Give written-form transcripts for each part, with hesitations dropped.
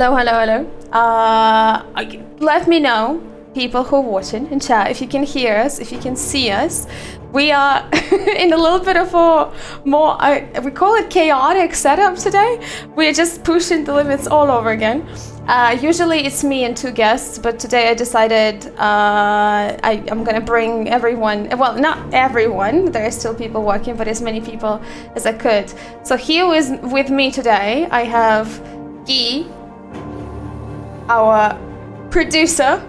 Hello, hello, hello. Let me know, people who are watching in chat, if you can hear us, if you can see us. We are in a little bit of a more, we call it chaotic setup today. We're just pushing the limits all over again. Usually it's me and two guests, but today I decided I'm gonna bring everyone, well, not everyone, there are still people working, but as many people as I could. So here is with me today, I have Guy, our producer.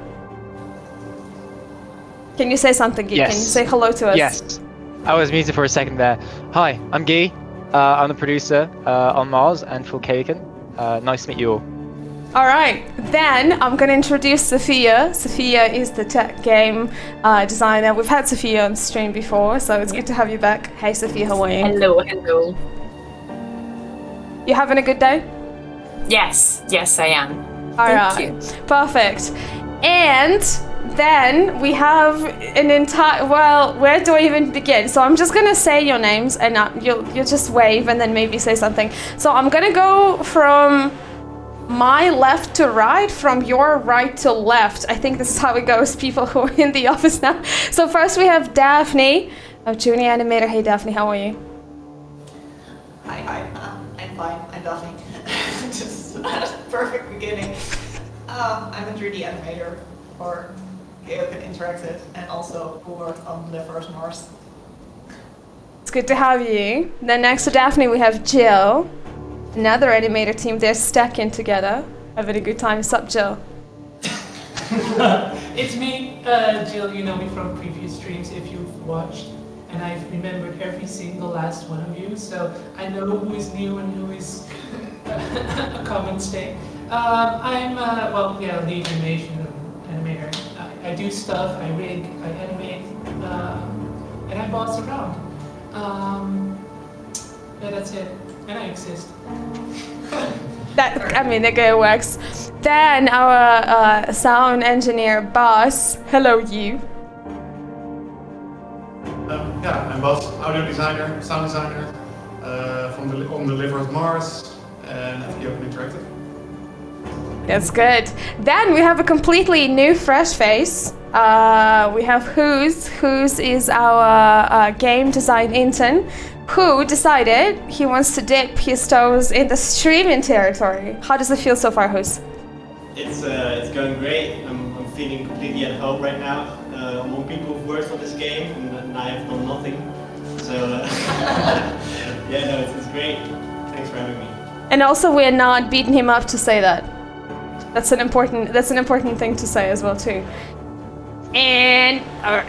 Can you say something, Guy? Yes. Can you say hello to us? Yes. I was muted for a second there. Hi, I'm Guy. I'm the producer on Mars and for KeokeN. Nice to meet you all. All right, then I'm going to introduce Sophia. Sophia is the tech game designer. We've had Sophia on stream before, so it's good to have you back. Hey, Sophia, how are you? Hello, hello. You having a good day? Yes, I am. All Thank right, perfect. And then we have an entire, well, where do I even begin? So I'm just gonna say your names and you'll just wave and then maybe say something. So I'm gonna go from my left to right, from your right to left. I think this is how it goes, people who are in the office now. So first we have Daphne, a junior animator. Hey Daphne, how are you? Hi, I'm fine. I'm Daphne. Just perfect beginning. I'm a 3D animator for KeokeN Interactive and also who worked on Mars. It's good to have you. Then next to Daphne we have Jill, another animator team. They're stacking together, having a good time. Sup, Jill? It's me, Jill. You know me from previous streams if you've watched, and I've remembered every single last one of you, so I know who is new and who is a common stay. I'm lead animation animator. I do stuff, I rig, I animate, and I boss around. Yeah, that's it. And I exist. The guy works. Then our sound engineer, Boss. Hello, you. I'm Bas, audio designer, sound designer on Mars and KeokeN Interactive. That's good. Then we have a completely new, fresh face. We have Who's. Who's is our game design intern, who decided he wants to dip his toes in the streaming territory. How does it feel so far, Who's? It's going great. I'm feeling completely at home right now. More people have worked on this game, and I have done nothing. So it's great. Thanks for having me. And also, we're not beating him up to say that. That's an important thing to say as well too. And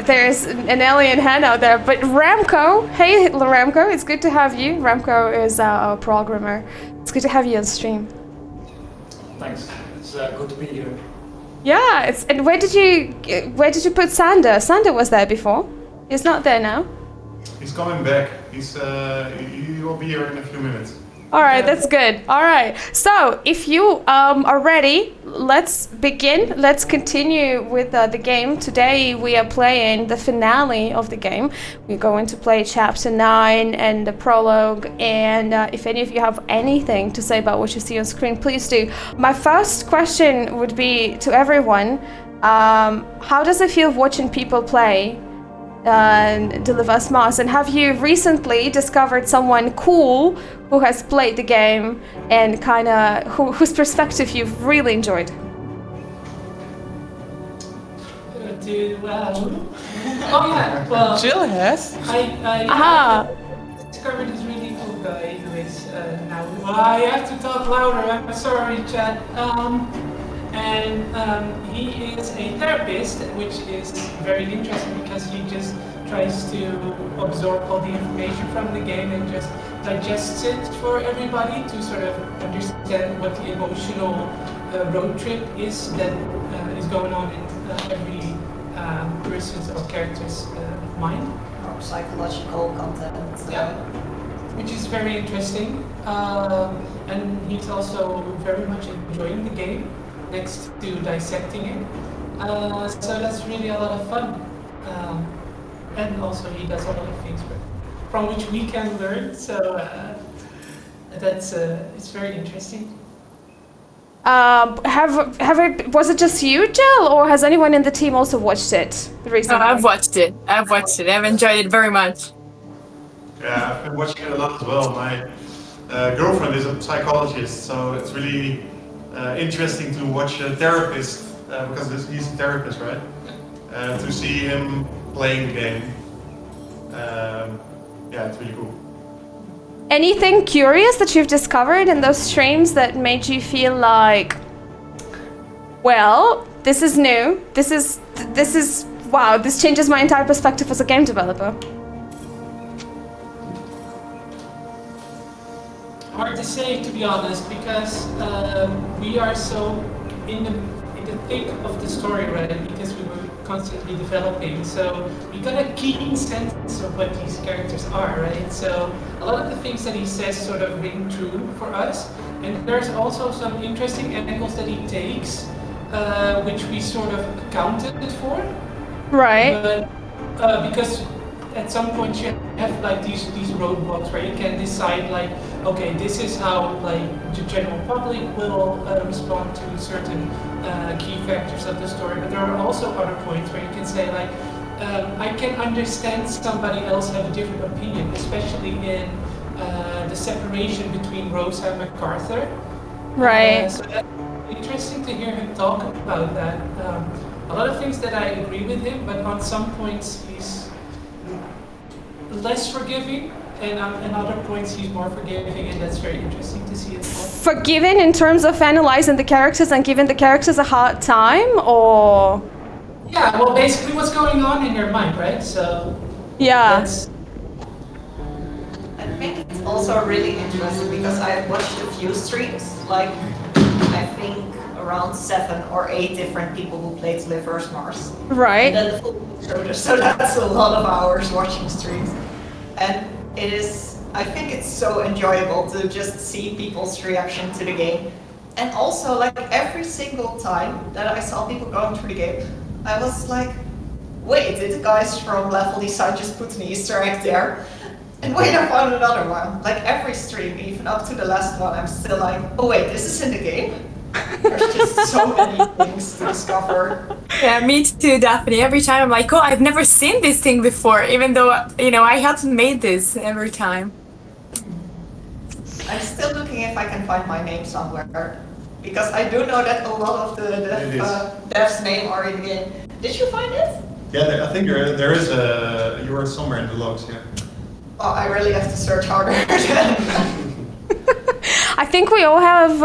there's an alien hand out there, but Ramco, hey Ramco, it's good to have you. Ramco is our programmer. It's good to have you on stream. Thanks. It's good to be here. Yeah, and where did you put Sander? Sander was there before. He's not there now. He's coming back. He will be here in a few minutes. All right, that's good. All right, so if you are ready, let's begin. Let's continue with the game. Today we are playing the finale of the game. We're going to play Chapter 9 and the prologue, and if any of you have anything to say about what you see on screen, please do. My first question would be to everyone, how does it feel watching people play Deliver Us Mars, and have you recently discovered someone cool who has played the game and kind of whose perspective you've really enjoyed? Well, Jill has. I discovered this really cool guy who is now. I have to talk louder. I'm sorry, chat. He is a therapist, which is very interesting because he just tries to absorb all the information from the game and just digests it for everybody to sort of understand what the emotional road trip is that is going on in every person's or character's mind. Or psychological content. Yeah, which is very interesting. And he's also very much enjoying the game, next to dissecting it. So that's really a lot of fun. And also he does a lot of things from which we can learn. So that's it's very interesting. Was it just you, Jill, or has anyone in the team also watched it recently? I've watched it. I've enjoyed it very much. Yeah, I've been watching it a lot as well. My girlfriend is a psychologist, so it's really interesting to watch a therapist, because he's a therapist, right? To see him playing the game. Yeah, it's really cool. Anything curious that you've discovered in those streams that made you feel like, well, this is new. This is wow. This changes my entire perspective as a game developer. Hard to say, to be honest, because we are so in the thick of the story, right? Because we were constantly developing, so we got a keen sense of what these characters are, right? So a lot of the things that he says sort of ring true for us, and there's also some interesting angles that he takes, which we sort of accounted for. Right. But because at some point you have like these roadblocks where you can decide like, okay, this is how like the general public will respond to certain key factors of the story. But there are also other points where you can say like, I can understand somebody else have a different opinion, especially in the separation between Rosa and MacArthur. Right. So that's interesting to hear him talk about that. A lot of things that I agree with him, but on some points he's less forgiving, and on other points he's more forgiving, and that's very interesting to see as well. Forgiving in terms of analyzing the characters and giving the characters a hard time, or? Yeah, well, basically what's going on in your mind, right? So yeah. I think it's also really interesting because I've watched a few streams, like I think around 7 or 8 different people who played Liver's Mars. Right. And then the full shoulder, so that's a lot of hours watching streams. And it is, I think it's so enjoyable to just see people's reaction to the game. And also, like every single time that I saw people going through the game, I was like, wait, did the guys from Level Design just put an Easter egg there? And wait, I found another one. Like every stream, even up to the last one, I'm still like, oh wait, this is in the game? There's just so many things to discover. Yeah, me too, Daphne. Every time I'm like, oh, I've never seen this thing before, even though, you know, I haven't made this every time. I'm still looking if I can find my name somewhere. Because I do know that a lot of the devs' name are in the game. Did you find it? Yeah, I think there is a, you are somewhere in the logs, yeah. Oh, I really have to search harder. I think we all have,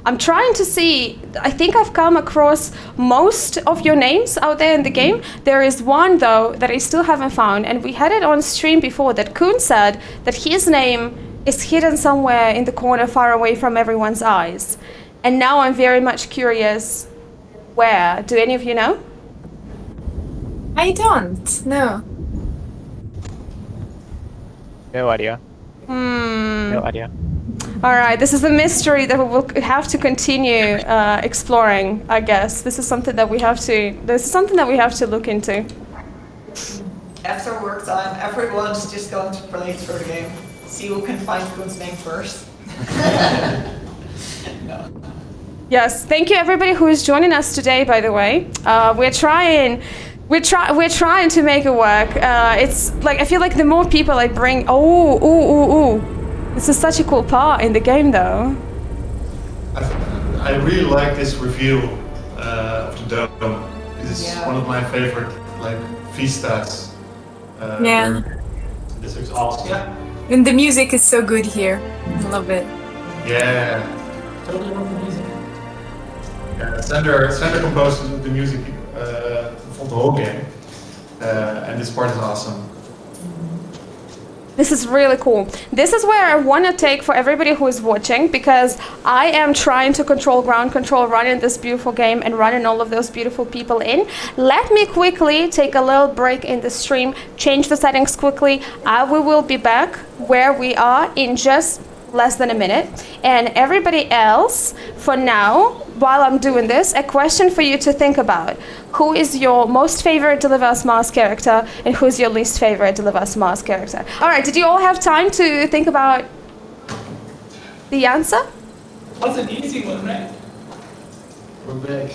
I'm trying to see, I think I've come across most of your names out there in the game. There is one though that I still haven't found, and we had it on stream before that KeokeN said that his name is hidden somewhere in the corner far away from everyone's eyes. And now I'm very much curious where. Do any of you know? I don't, no. No idea. No idea. All right, this is a mystery that we will have to continue exploring, I guess. This is something that we have to look into. After work time, everyone's just going to play through the game. See who can find KeokeN's name first. No. Yes, thank you everybody who is joining us today, by the way. We're trying to make it work. It's like, I feel like the more people I bring, this is such a cool part in the game though. I really like this review of the dome. It's one of my favorite like vistas. Yeah. This looks awesome. Yeah, And the music is so good here. I love it. Yeah. totally love the music. Yeah, Sander composed the music for the whole game, and this part is awesome. This is really cool. This is where I want to take for everybody who is watching, because I am trying to control ground control, running this beautiful game and running all of those beautiful people in. Let me quickly take a little break in the stream, change the settings quickly. We will be back where we are in just less than a minute. And everybody else, for now, while I'm doing this, a question for you to think about. Who is your most favorite Deliver's Mars character, and who's your least favorite Deliver's Mars character? All right, did you all have time to think about the answer? was an easy one, right? We're back.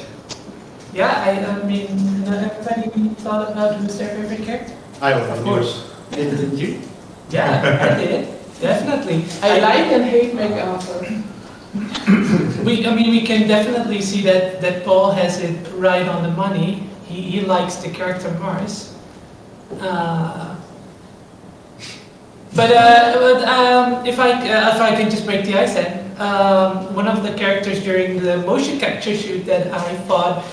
Yeah, I mean, everybody thought about who's their favorite character? I already Of knew. course. Didn't you? Yeah, I did. Definitely. I like and hate MacArthur. We can definitely see that Paul has it right on the money. He likes the character Mars. But if I can just break the ice then, one of the characters during the motion capture shoot that I thought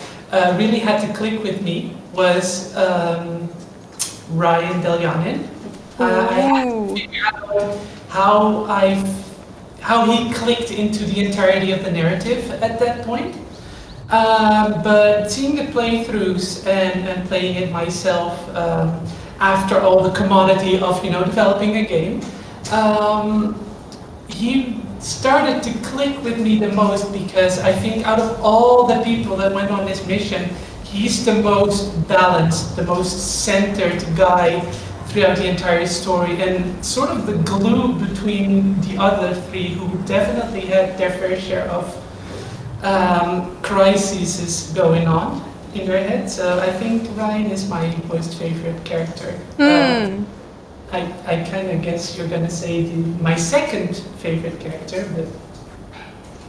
really had to click with me was Ryan Deljanin. I had to figure out how he clicked into the entirety of the narrative at that point. But seeing the playthroughs and playing it myself after all the commodity of developing a game, he started to click with me the most because I think out of all the people that went on this mission, he's the most balanced, the most centered guy throughout the entire story, and sort of the glue between the other three who definitely had their fair share of crises going on in their head. So I think Ryan is my most favorite character. I kind of guess you're gonna say my second favorite character, but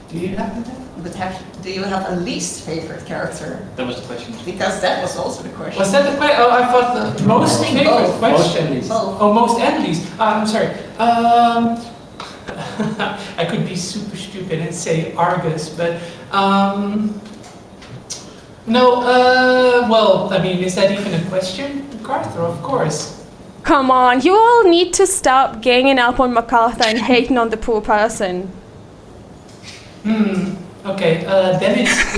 do you have that? But do you have a least favorite character? That was the question. Because that was also the question. Was that the question? Oh, I thought the most think favorite both. question. Most and least. Both. Oh, most and least. I'm sorry. I could be super stupid and say Argus, but no. Well, I mean, is that even a question, MacArthur? Of course. Come on, you all need to stop ganging up on MacArthur and hating on the poor person. Okay, then it's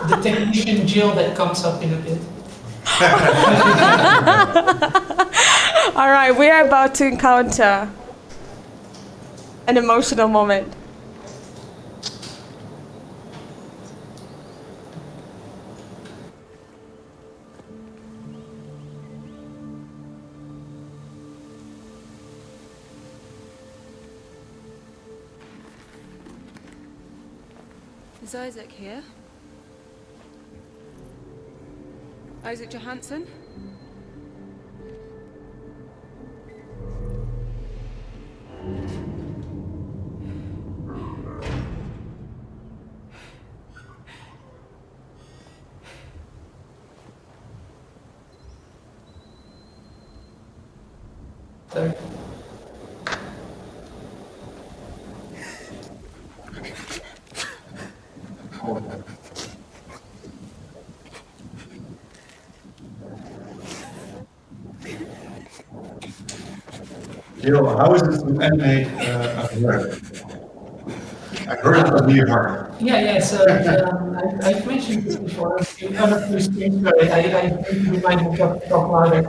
the technician Jill that comes up in a bit. All right, we are about to encounter an emotional moment. Is Isaac here? Isaac Johansson? Sorry. Jill, how is it to animate a bird? I heard it was really hard. Yeah. So I've mentioned this before. On a few streams, but I think we might have got to talk louder.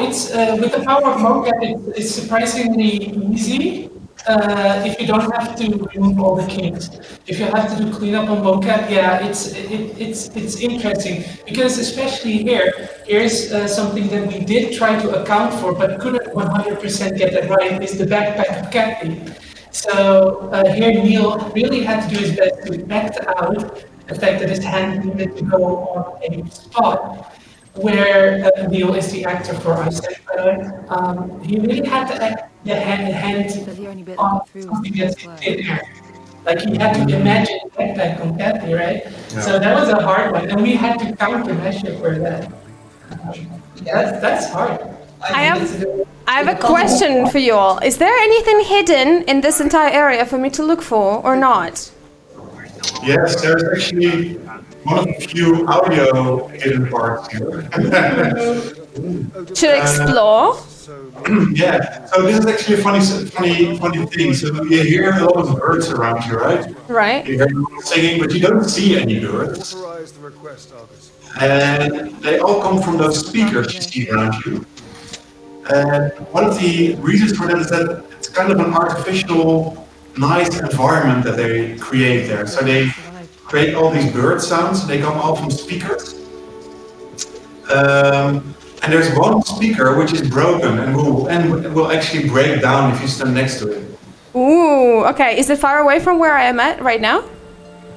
It's with the power of mocap, it's surprisingly easy if you don't have to remove all the kinks. If you have to do cleanup on mocap, yeah, it's interesting because especially here's something that we did try to account for but couldn't 100% get that right is the backpack of Kathy. So here Neil really had to do his best to act out the fact that his hand needed to go on a spot where Neil is the actor for Isaac, by the way. He really had to act the hand on something that's in there. Like he had to imagine a backpack on Kathy, right? Yeah. So that was a hard one, and we had to countermeasure for that. That's hard. I have a question for you all. Is there anything hidden in this entire area for me to look for or not? Yes, there's actually one of the few audio hidden parts here. To explore? Yeah, so this is actually a funny thing. So you hear a lot of birds around you, right? Right. You hear people singing, but you don't see any birds. And they all come from those speakers you see around you. And one of the reasons for that is that it's kind of an artificial, nice environment that they create there. So they create all these bird sounds, they come all from speakers. And there's one speaker which is broken and will actually break down if you stand next to it. Ooh, okay. Is it far away from where I am at right now?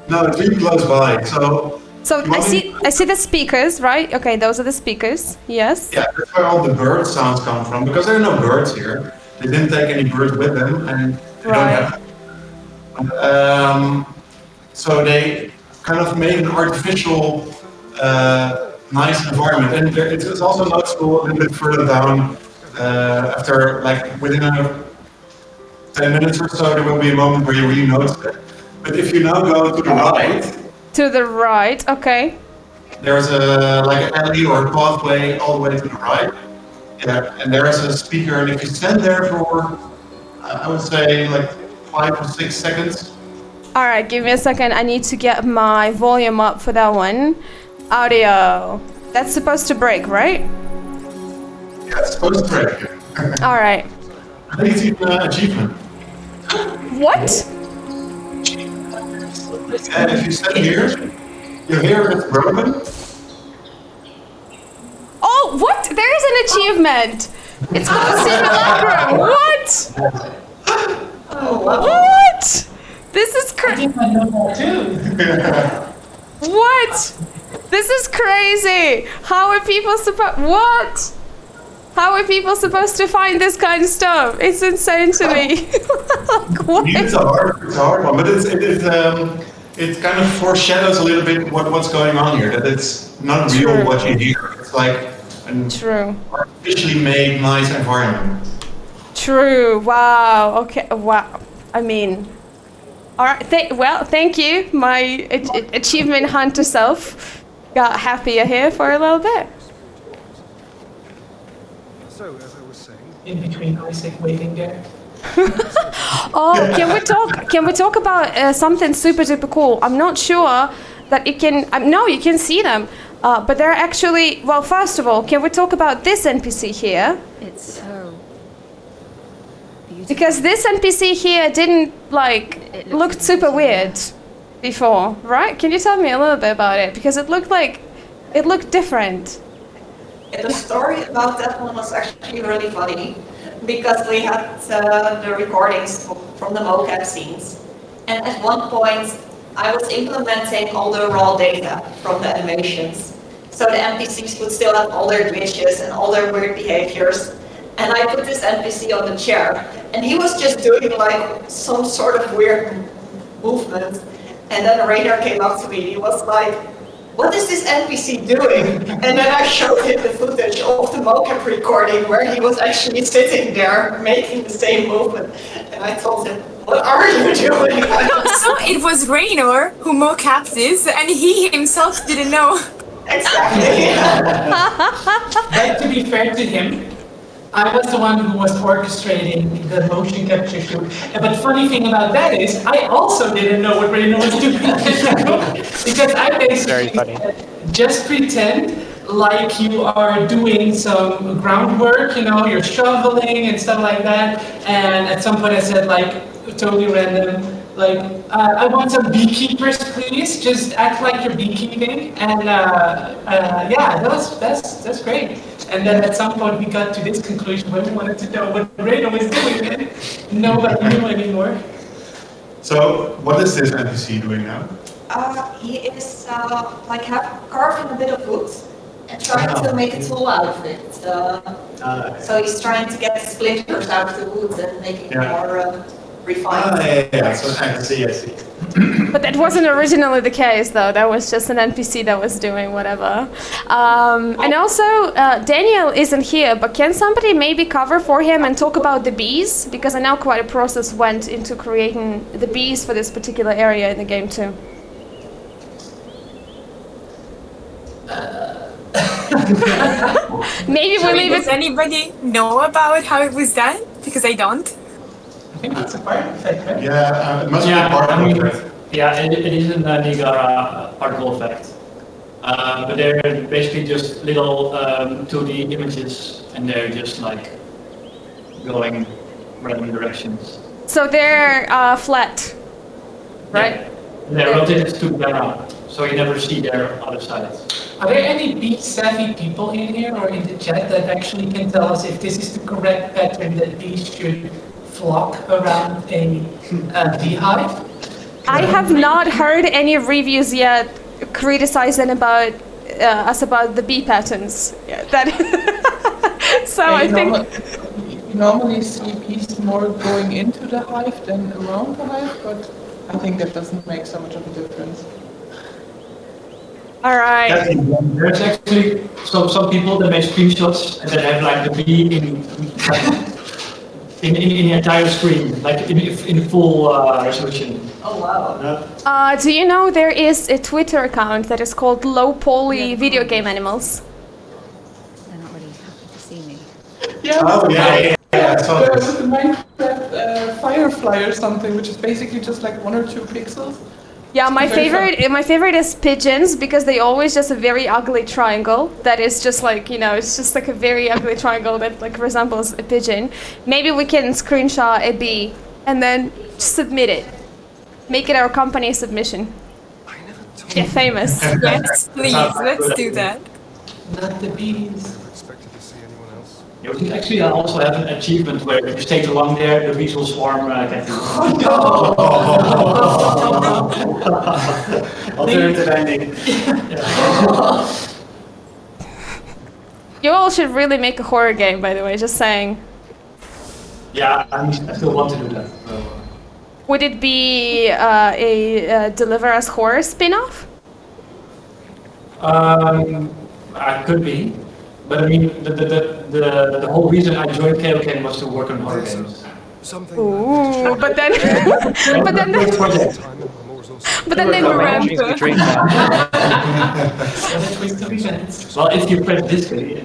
No, it's really close by. So you want me- I see the speakers, right? Okay, those are the speakers. Yes. Yeah, that's where all the bird sounds come from, because there are no birds here. They didn't take any birds with them, and they don't have so they kind of made an artificial, nice environment. And it's also noticeable a little bit further down, after like within 10 minutes or so, there will be a moment where you really notice it. But if you now go to the right, To the right, okay. there's a like an alley or a pathway all the way to the right. Yeah, and there's a speaker, and if you stand there for, I would say like 5 or 6 seconds. All right, give me a second. I need to get my volume up for that one. Audio. That's supposed to break, right? Yeah, it's supposed to break. All right. I think it's even an achievement. What? And if you stand here, you hear it's broken. Oh, what? There is an achievement. It's called Simulacrum. What? What? This is crazy. I know that too. What? This is crazy. How are people supposed? What? How are people supposed to find this kind of stuff? It's insane to me. Like, what? It's a hard one, but it kind of foreshadows a little bit what's going on here. That it's not real True. what you hear. It's like an True. artificially made nice environment. True. Wow. Okay. Wow. I mean, all right. Well, thank you. My achievement hunter self got happier here for a little bit. So, as I was saying, In between Isaac waiting there. Oh, can we talk about something super duper cool? I'm not sure that it can. No, you can see them, but they're actually. Well, first of all, can we talk about this NPC here? It's so beautiful. Because this NPC here didn't like It looks looked super weird before, right? Can you tell me a little bit about it? Because it looked different. The story about that one was actually really funny because we had the recordings from the mocap scenes, and at one point I was implementing all the raw data from the animations, so the NPCs would still have all their glitches and all their weird behaviors. And I put this NPC on the chair, and he was just doing like some sort of weird movement. And then Rainer came up to me. He was like, "What is this NPC doing?" And then I showed him the footage of the mocap recording where he was actually sitting there making the same movement. And I told him, "What are you doing?" So it was Raynor who mocapped this, and he himself didn't know. Exactly. But to be fair to him, I was the one who was orchestrating the motion capture shoot. But funny thing about that is, I also didn't know what Rainer was doing. Because I basically Very funny. said, just pretend like you are doing some groundwork, you know, you're shoveling and stuff like that. And at some point I said, like, totally random, like, I want some beekeepers, please. Just act like you're beekeeping. And yeah, that's great. And then at some point we got to this conclusion when we wanted to know what Rainer was doing, and nobody knew anymore. So, what is this NPC doing now? He is like carving a bit of wood and trying to make a tool out of it. So he's trying to get the splinters out of the wood and make it more refined. Yeah. So I see. But that wasn't originally the case, though. That was just an NPC that was doing whatever. And also, Daniel isn't here, but can somebody maybe cover for him and talk about the bees? Because I know quite a process went into creating the bees for this particular area in the game, too. Maybe we'll leave Does it. anybody know about how it was done? Because I don't. I think it's a part effect, right? Yeah, it must be Yeah, part I mean, of it. yeah, it is a Niagara particle effect. But they're basically just little 2D images, and they're just like going random directions. So they're flat, right? Yeah. They're rotated to the ground, so you never see their other side. Are there any bee-savvy people in here or in the chat that actually can tell us if this is the correct pattern that bees should flock around a beehive. I have not heard any reviews yet criticizing about us about the bee patterns. Yeah, that so I think You normally see bees more going into the hive than around the hive, but I think that doesn't make so much of a difference. all right. There's actually some people that make screenshots and that have like the bee in the entire screen, like in full resolution. Oh wow. Do you know there is a Twitter account that is called Low Poly Video Game Animals? They're not really happy to see me. Yeah, Oh, yeah. I saw there this. was a Minecraft Firefly or something, which is basically just like 1 or 2 pixels. Yeah, my Very favorite is pigeons because they always just a very ugly triangle that is just like, you know, it's just like a very ugly triangle that like resembles a pigeon. Maybe we can screenshot a bee and then submit it. Make it our company submission. Get famous. Yes, please, let's do that. Not the bees. Expected to see anyone else. You can actually also have an achievement where if you stay too long there, the bees will swarm get you. Alternative ending. You all should really make a horror game, by the way, just saying. Yeah, I still want to do that. So. Would it be a Deliver Us horror spin-off? I could be, but I mean the whole reason I joined KeokeN was to work on horror games. Something. Ooh, but then, but then, but then they were Change the drink now. Well, if you press this key,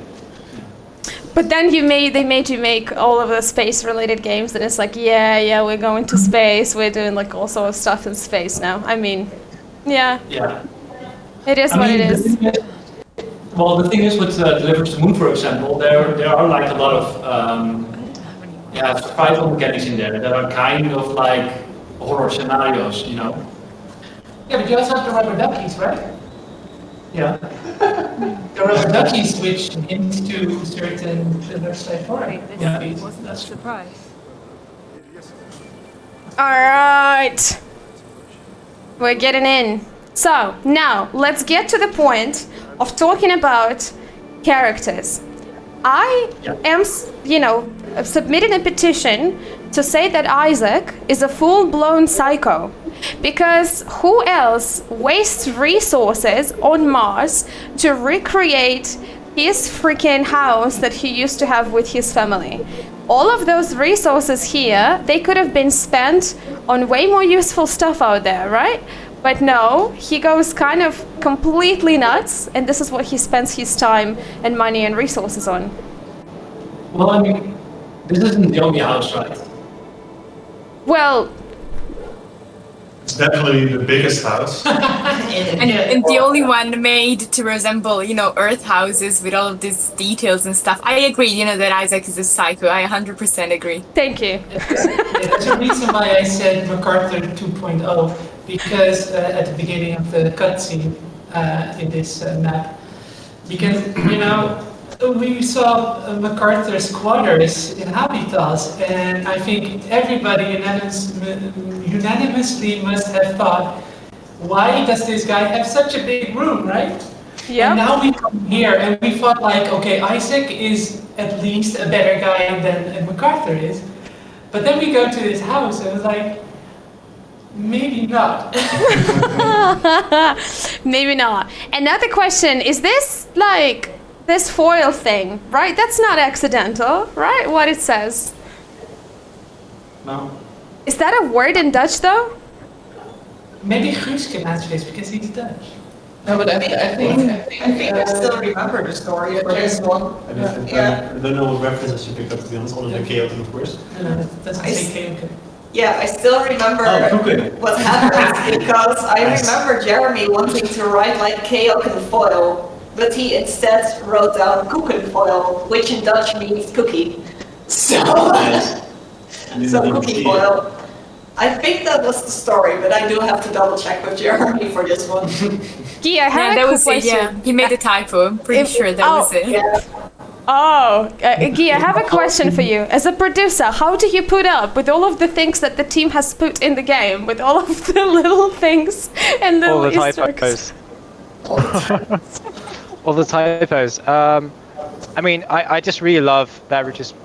But then they made you make all of the space-related games, and it's like, yeah, we're going to space, we're doing like all sort of stuff in space now. I mean, yeah, yeah. it is what it is. Well, the thing is with Deliver to the Moon, for example, there are like a lot of survival mechanics in there that are kind of like horror scenarios, you know. Yeah, but you also have the rubber duckies, right? Yeah. The rubber duckies, which hint to certain website horror. Yeah. Wasn't a surprise. All right, we're getting in. So now let's get to the point of talking about characters. I am, submitting a petition to say that Isaac is a full-blown psycho, because who else wastes resources on Mars to recreate his freaking house that he used to have with his family? All of those resources here, they could have been spent on way more useful stuff out there, right? But no, he goes kind of completely nuts, and this is what he spends his time and money and resources on. Well, I mean, this isn't the only house, right? Well, It's definitely the biggest house. And the only one made to resemble, Earth houses with all of these details and stuff. I agree, that Isaac is a psycho. I 100% agree. Thank you. There's a reason why I said MacArthur 2.0, because at the beginning of the cutscene in this map, because, we saw MacArthur's quarters in Habitats, and I think everybody unanimously must have thought, why does this guy have such a big room, right? Yeah. And now we come here and we thought like, okay, Isaac is at least a better guy than MacArthur is. But then we go to this house and it's like, maybe not. Maybe not. Another question, is this like this foil thing, right? That's not accidental, right? What it says. No. Is that a word in Dutch though? Maybe Guus can answer this because he's Dutch. No, but I think I still remember the story for this one. I don't know what references you picked up, to be honest, other than KeokeN, of course. Doesn't say KeokeN. Yeah, I still remember KeokeN. what happened because I remember Jeremy wanting to write like KeokeN foil, but he instead wrote down KeokeN foil, which in Dutch means cookie. So cookie foil. I think that was the story, but I do have to double check with Jeremy for this one. Yeah, That was it, yeah. He made a typo. I'm pretty sure that was it. Yeah. Oh, Guy, I have a question for you. As a producer, how do you put up with all of the things that the team has put in the game, with all of the little things and All little the Easter eggs? typos. All the typos. I mean, I just really love that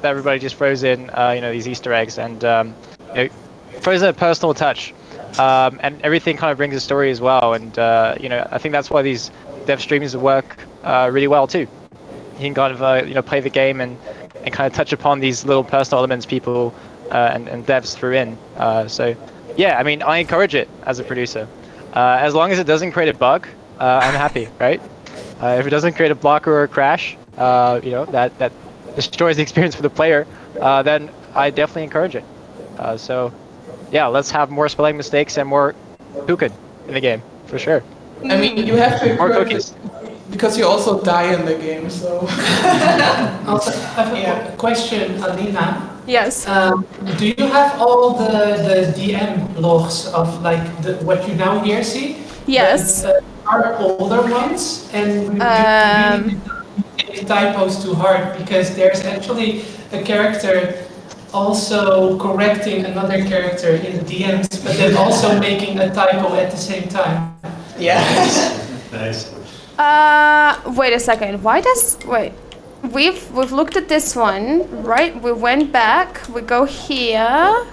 everybody just throws in, these Easter eggs and throws a personal touch, and everything kind of brings a story as well. And I think that's why these dev streams work really well too. You can kind of play the game and kind of touch upon these little personal elements people and devs threw in. So yeah, I mean, I encourage it as a producer, as long as it doesn't create a bug. I'm happy, right? If it doesn't create a blocker or a crash, that destroys the experience for the player, then I definitely encourage it. So yeah, let's have more spelling mistakes and more KeokeN in the game, for sure. I mean, you have to More encourage cookies. it because you also die in the game, so. Also, I have a question, Alina. Yes. Do you have all the DM logs of like what you now here see? Yes. Are older ones, and do you take typos too hard, because there's actually a character also correcting another character in the DMs, but then also making a typo at the same time. Yeah. Nice. Wait a second. Wait. We've looked at this one, right? We went back. We go here.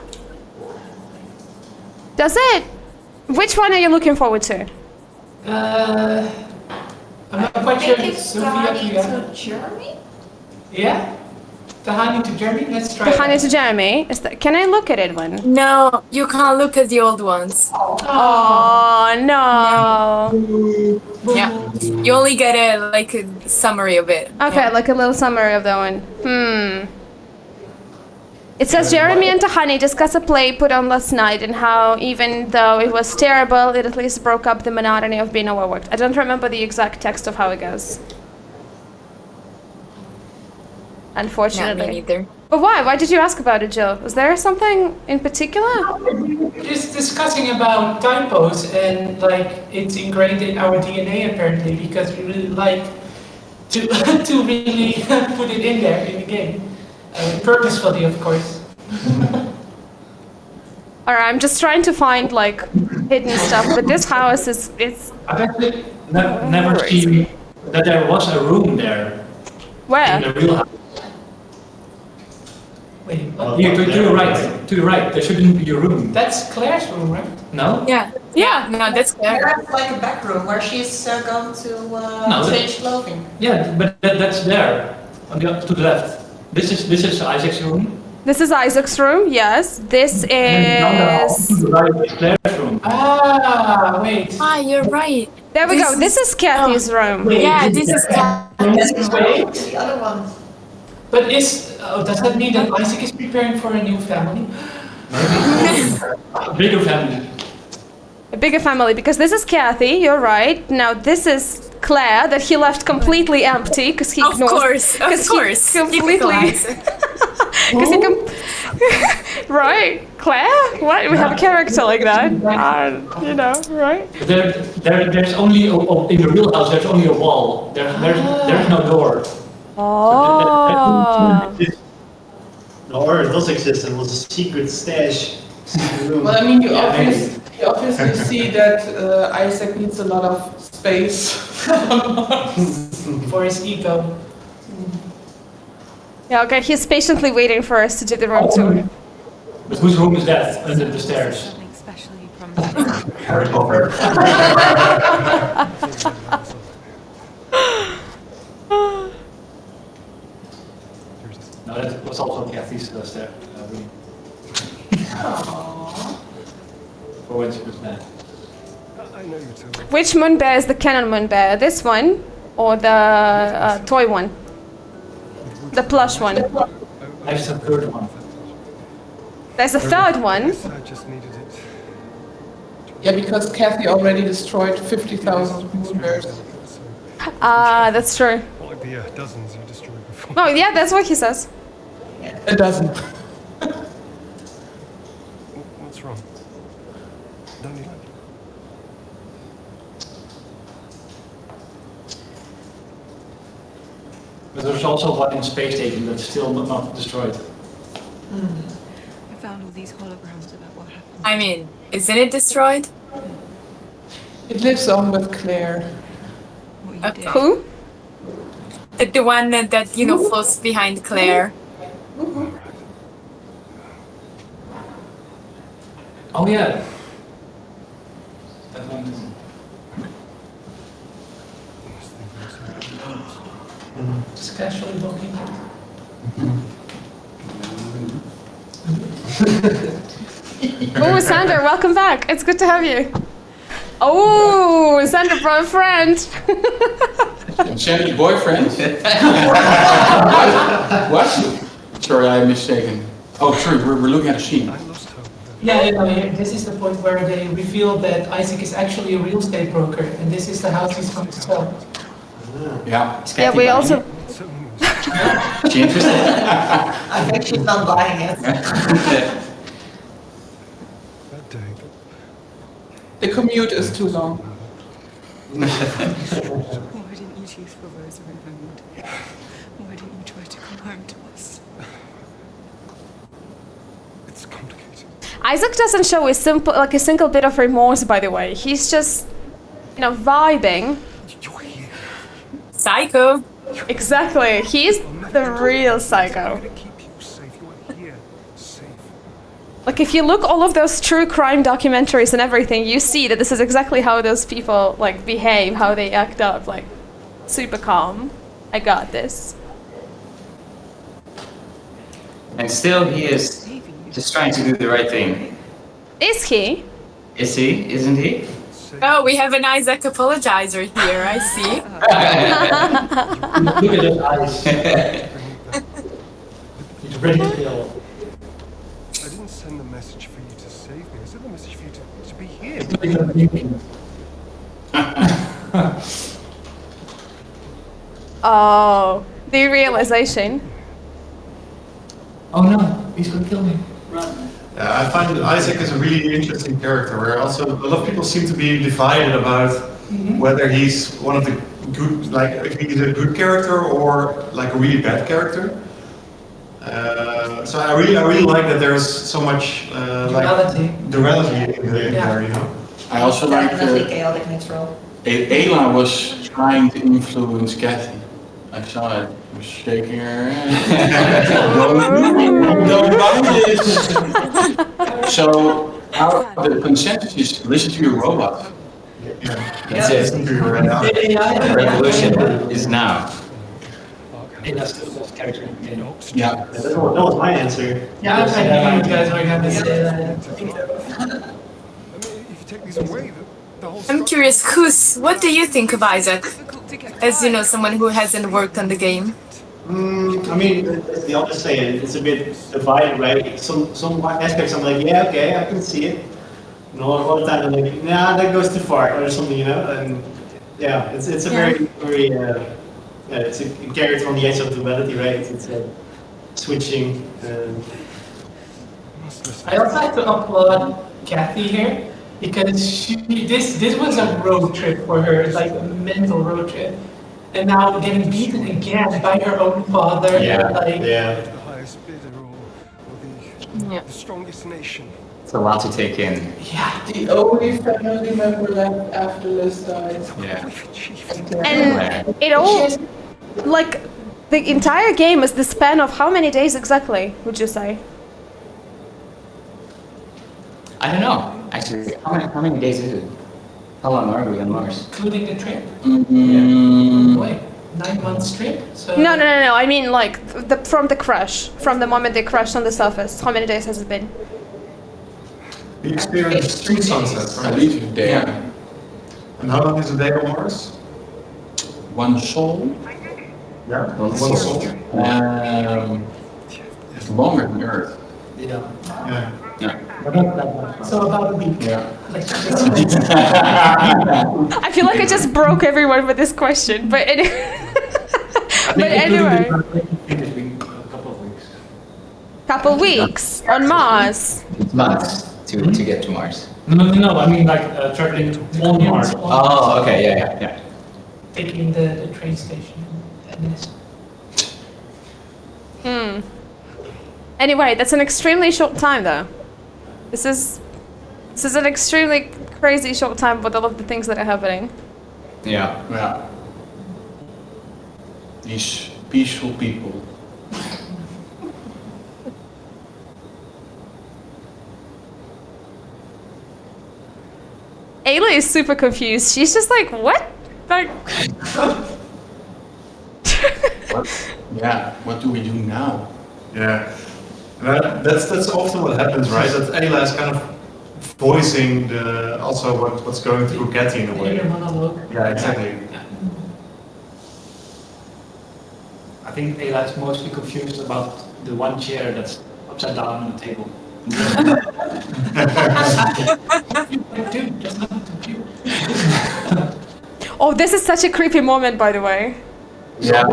Does it? Which one are you looking forward to? I'm not quite sure. Tahani to Jeremy? Yeah? Tahani to Jeremy? Let's try Tahani to Jeremy? Can I look at it one? No, you can't look at the old ones. Oh, no. Yeah, you only get a summary of it. Okay, like a little summary of that one. It says Jeremy and Tahani discuss a play put on last night and how, even though it was terrible, it at least broke up the monotony of being overworked. I don't remember the exact text of how it goes. Unfortunately. Yeah, me neither. But why? Why did you ask about it, Jill? Was there something in particular? Just discussing about typos, and it's ingrained in our DNA apparently, because we really like to to really put it in there in the game. Purposefully, of course. Alright, I'm just trying to find hidden stuff, but this house it's I've actually never seen that there was a room there. where? In the real house. Wait, Here, to the right. To the right. There shouldn't be a room. that's Claire's room, right? No? Yeah. Yeah. No, that's clear. There's like a back room where she's gone to change clothing. Yeah, but that's there. To the left. This is Isaac's room. This is Isaac's room, yes. This is... To the right is Claire's room. Ah, wait. Ah, you're right. There we go. This is Kathy's room. Yeah, this is Wait, The other one. but does that mean that Isaac is preparing for a new family? A bigger family. A bigger family, because this is Kathy, you're right. Now this is Claire, that he left completely empty, because he Of ignored... course. He completely... Typical Isaac. Because he right? Claire? What? We have a character like that? Right? There's only in the real house. There's only a wall. There's no door. Oh. No, or it does exist, and it was a secret stash. Secret room. Well, I mean, you Yeah, obviously see that Isaac needs a lot of space. For his ego. Yeah, okay, he's patiently waiting for us to do the room tour. But whose room is that under the stairs? Something special you promised. Harry Potter. No, that was also Kathy's stair room. For when she was mad. I know you too. Which moon bear is the canon moon bear? This one or the toy one? The plush one? There's a third one. There's a third one. I just needed it. Yeah, because Kathy already destroyed 50,000 moon bears. Ah, that's true. Not like the dozens you destroyed before. Oh, yeah, that's what he says. A dozen. What's wrong? Don't you like it? But there's also one in space station that's still not destroyed. I found all these holograms about what happened. I mean, isn't it destroyed? It lives on with Claire. What you Okay. did. Who? The one that you know floats behind Claire. Oh yeah. That one. Just casually looking. Oh, Sandra, welcome back. It's good to have you. Oh, Sandra brought a friend. Sandra's boyfriend? What? Sorry, I'm mistaken. Oh, sorry, we're looking at a scene. Yeah, this is the point where they reveal that Isaac is actually a real estate broker, and this is the house he's going to sell. Yeah. Yeah, we also. She interested? I think she's not buying it. The commute is too long. Why didn't you choose for Rosa and Homewood? Why didn't you try to come home to us? It's complicated. Isaac doesn't show a single bit of remorse, by the way. He's just, vibing. You're here. Psycho. Exactly. He's the real psycho. To keep you safe. You're here. Safe. Like, if you look all of those true crime documentaries and everything, you see that this is exactly how those people, behave, how they act up. Like, super calm. I got this. And still he is just trying to do the right thing. Is he? Is he? Isn't he? Oh, we have an Isaac apologizer here, I see. Look at those eyes. He's ready to kill. I didn't send the message for you to save me. I sent the message for you to be here. Oh, the realization. Oh no, he's going to kill me. Run. I find that Isaac is a really interesting character, where also a lot of people seem to be divided about whether he's one of the good, if he's a good character or like a really bad character. So I really like that there's so much Duality. duality in there, I also like Definitely chaotic neutral. Ayla was trying to influence Kathy. I saw it. Was shaking her head. Don't mind this. So the consensus is listen to your robot. That's it. The revolution is now. That's character. Yeah. That was my answer. Yeah, I knew you guys were going to say that. I mean, if you take these away, the whole I'm curious, what do you think of Isaac? As someone who hasn't worked on the game. I mean, as the others say, it's a bit divided, right? Some aspects I'm like, yeah, okay, I can see it. And all the time I'm like, nah, that goes too far, or something, And yeah, it's a very it's a character on the edge of duality, right? It's switching. I also like to applaud Kathy here, because this was a road trip for her, like a mental road trip. And now getting beaten again by her own father. the highest bidder or the strongest nation. It's a lot to take in. Yeah, the only family member left after Liz died. Yeah. And it all, the entire game is the span of how many days exactly, would you say? I don't know. Actually, how many days is it? How long are we on Mars? Including the trip. Wait, 9 months trip? So No. I mean, from the crash, from the moment they crashed on the surface. How many days has it been? We experienced 3 sunsets, At right? least a day. And how long is a day on Mars? One soul. Yeah, One soul. It's longer than Earth. yeah. Yeah. Yeah. But not that much. So about a week. Yeah. Like, I feel like I just broke everyone with this question, but anyway. A couple of weeks. Couple weeks on Mars. Months to get to Mars. No. I mean traveling on Mars. Oh, okay, yeah. taking the train station. And Anyway, that's an extremely short time, though. This is an extremely crazy short time with all of the things that are happening. Yeah. Yeah. These peaceful people. Ayla is super confused. She's just like, what? Like, Yeah, what do we do now? Yeah, that's often what happens, right? That Ayla is kind of voicing also what's going through Getty in a way. Inner monologue. Yeah, exactly. I think Ayla is mostly confused about the one chair that's upside down on the table. Dude, just not the computer. oh, this is such a creepy moment, by the way. Yeah.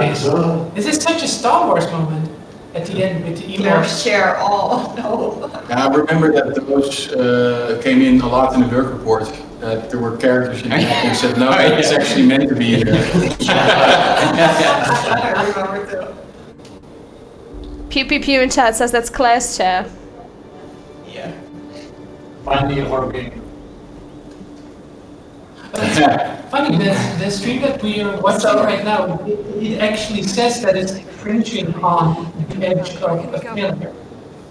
This is such a Star Wars moment at the end with the email. There's chair. Oh no. I remember that those came in a lot in the work report. That there were characters in there who said, no, it's actually meant to be in there. I remember too. Pew Pew Pew in chat says that's Claire's chair. Yeah. Finally a horror game. Funny, the stream that we are watching right now, it actually says that it's cringing on the edge of a failure.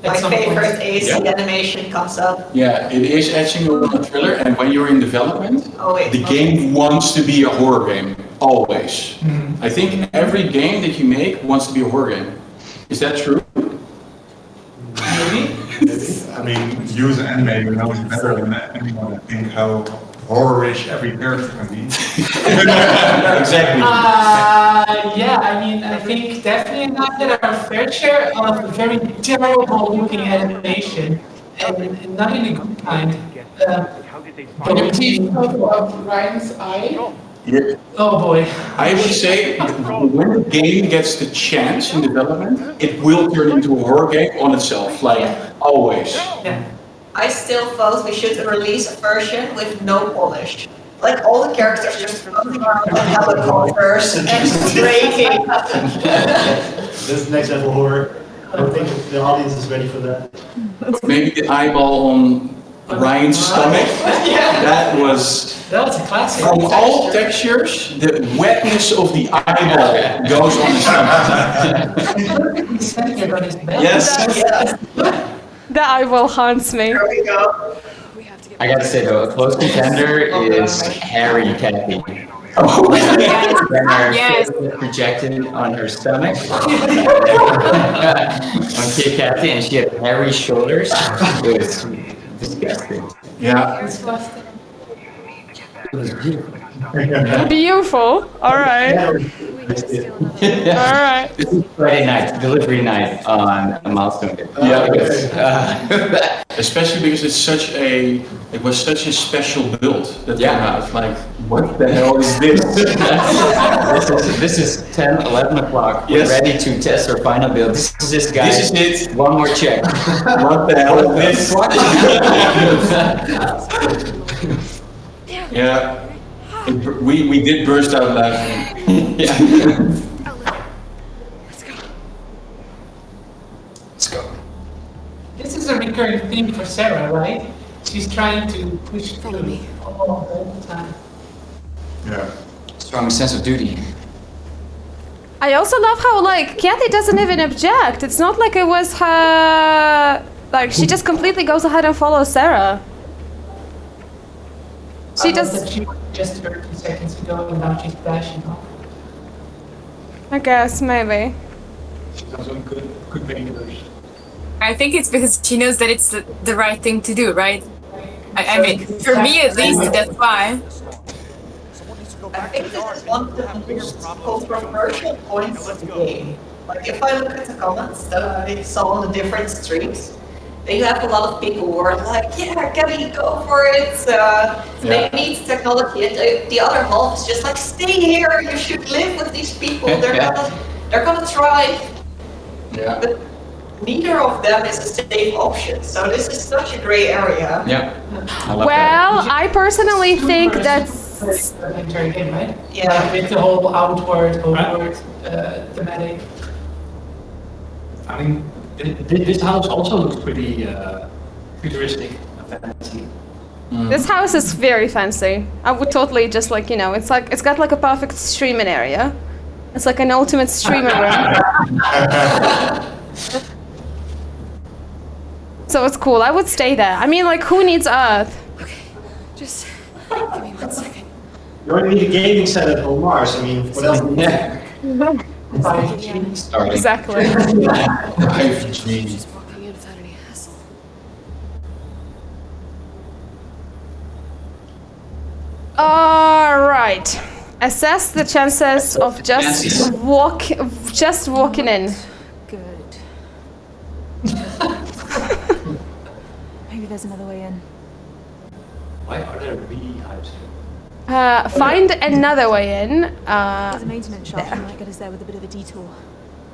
My favorite AC animation comes up. Yeah, it is etching on a thriller, and when you're in development, the game wants to be a horror game, always. I think every game that you make wants to be a horror game. Is that true? Maybe? I mean, you as an animator knows better than anyone, I think, how horror-ish every character can be. Exactly. Yeah, I mean, I think definitely not that our fair share of very terrible looking animation, and not in a good kind. Can you please talk about Ryan's eye? Yeah. Oh boy. I would say when the game gets the chance in development, it will turn into a horror game on itself, like always. Yeah. I still vote we should release a version with no polish. Like all the characters just floating around like helicopters and breaking. This is next level horror. I don't think the audience is ready for that. Maybe the eyeball on Ryan's stomach. That was a classic. From all textures, the wetness of the eyeball goes on his stomach. Yes. The eyeball haunts me. There we go. I gotta say though, a close contender is Harry Cathy. Oh, Yes. Projected on her stomach. On Kid Cathy, and she had hairy shoulders. It was disgusting. Yeah. It was beautiful. Beautiful. All right. All right. This is Friday night, delivery night on a milestone day. Yeah. Especially because it was such a special build that came out. Like, what the hell is this? This is 10, 11 o'clock. We're ready to test our final build. This is it, guys. This is it. One more check. What the hell is this? Yeah. We did burst out laughing. Yeah. Let's go. This is a recurring theme for Sarah, right? She's trying to push through all the time. Yeah. Strong sense of duty. I also love how like Kathy doesn't even object. It's not like it was her. Like she just completely goes ahead and follows Sarah. She just. She just 30 seconds ago, and now she's flashing off. I guess maybe. She does some good painkillers. I think it's because she knows that it's the right thing to do, right? I mean, for me at least, that's why. I think this is one of the most controversial points of the game. Like if I look at the comments that I saw on the different streams, then you have a lot of people who are like, yeah, Gabby, go for it. They need technology. And the other half is just like, stay here. You should live with these people. They're gonna try. Yeah. But neither of them is a safe option. So this is such a gray area. Yeah. Well, I personally think that's. The entire game, right? Yeah. With the whole outward thematic. I mean, this house also looks pretty futuristic and fancy. This house is very fancy. I would totally just like, you know, it's got like a perfect streaming area. It's like an ultimate streaming room. So it's cool. I would stay there. I mean, like, who needs Earth? Okay, just give me 1 second. You already need a gaming setup on Mars. I mean, what else? Yeah. Starting. Exactly. 5G. Just walking in without any hassle. All right. Assess the chances of just walking in. Good. Maybe there's another way in. Why are there beehives here? Find another way in. There's a maintenance shop that might get us there with a bit of a detour.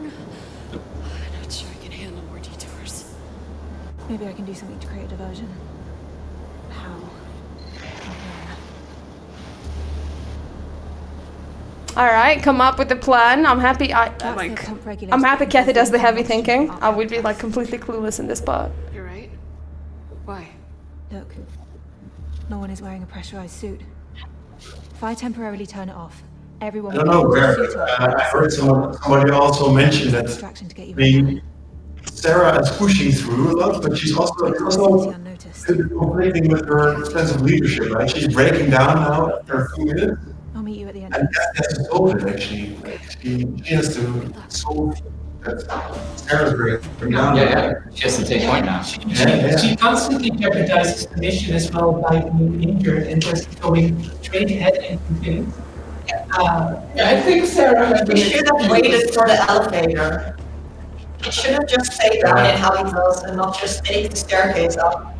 I'm not sure I can handle more detours. Maybe I can do something to create a diversion. How? All right, come up with a plan. I'm happy. I'm happy Kathy does the heavy thinking. I would be like completely clueless in this part. You're right. Why? Look, no one is wearing a pressurized suit. If I temporarily turn it off, everyone I don't know where. I heard somebody also mention that Sarah is pushing through a lot, but she's also conflicting with her sense of leadership, right? She's breaking down now after a few minutes. I'll meet you at the end. And that's the goal, actually. She has to solve that. Sarah's breaking down. Yeah, she has to take point now. She constantly jeopardizes the mission as well by being injured and just going straight ahead and continue. I think Sarah had He should have waited for the elevator. He should have just stayed down in how he does and not just take the staircase up.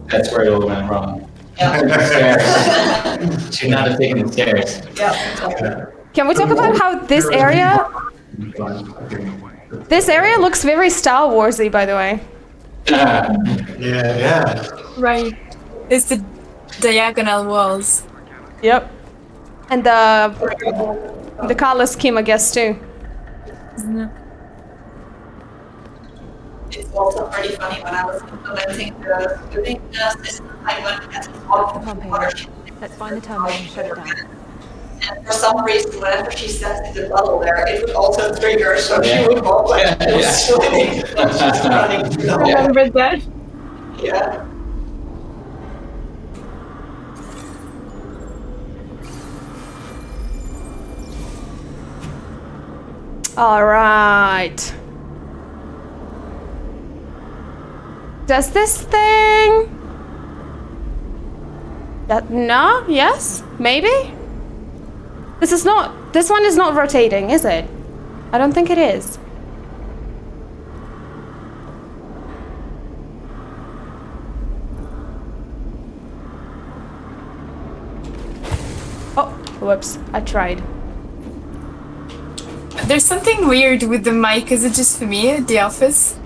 That's where it all went wrong. Yeah. Stairs. Should not have taken the stairs. Yeah, exactly. Can we talk about how this area looks very Star Warsy, by the way? Yeah. Right. It's the diagonal walls. Yep. And the color scheme, I guess, too. It's also pretty funny when I was implementing the shooting system, I went and talked to water. Let's find the terminal and shut it down. And for some reason, whenever she sets the bubble there, it would also trigger, so she would walk like swimming. Just running through the whole. Remember that? Yeah. All right. Does this thing? No? Yes? Maybe? This one is not rotating, is it? I don't think it is. Oh, whoops, I tried. There's something weird with the mic. Is it just for me at the office?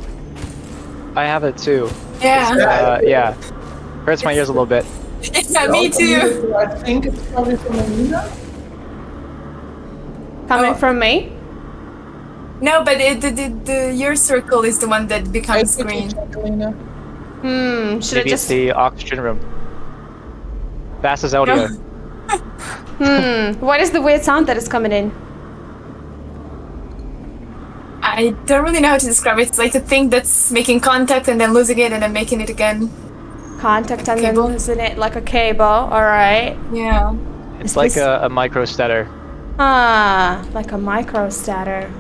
I have it too. Yeah. Yeah. Hurts my ears a little bit. Yeah, me too. I think it's probably from Alina. Coming from me? No, but your circle is the one that becomes green. Should I Maybe just... it's the oxygen room. Fastest audio. What is the weird sound that is coming in? I don't really know how to describe it. It's like a thing that's making contact and then losing it and then making it again. Contact and then losing it like a cable, alright. Yeah. It's like a microstator. Like a microstator.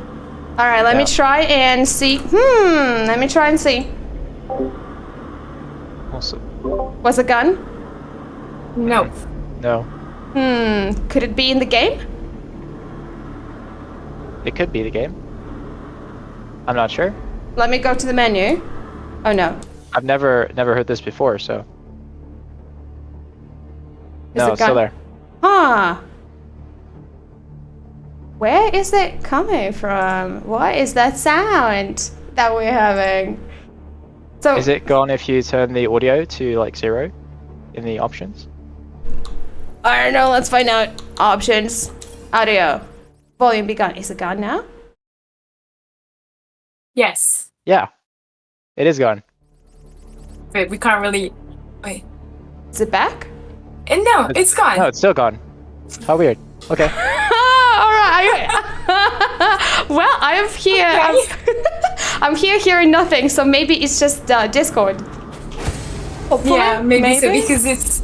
Alright, let me try and see. Let me try and see. Also. Was a gun? No. No. Could it be in the game? It could be the game. I'm not sure. Let me go to the menu. Oh no. I've never heard this before, so. Is No, it it's still gun? there. Where is it coming from? What is that sound that we're having? So Is it gone if you turn the audio to like 0 in the options? I don't know, let's find out. Options. Audio. Volume be gone. Is it gone now? Yes. Yeah, it is gone. Wait, we can't really. Wait. Is it back? And no, it's gone. No, it's still gone. How weird. Okay. All right. Well, I'm here. I'm here hearing nothing, so maybe it's just Discord. Hopefully, Yeah, maybe so because it's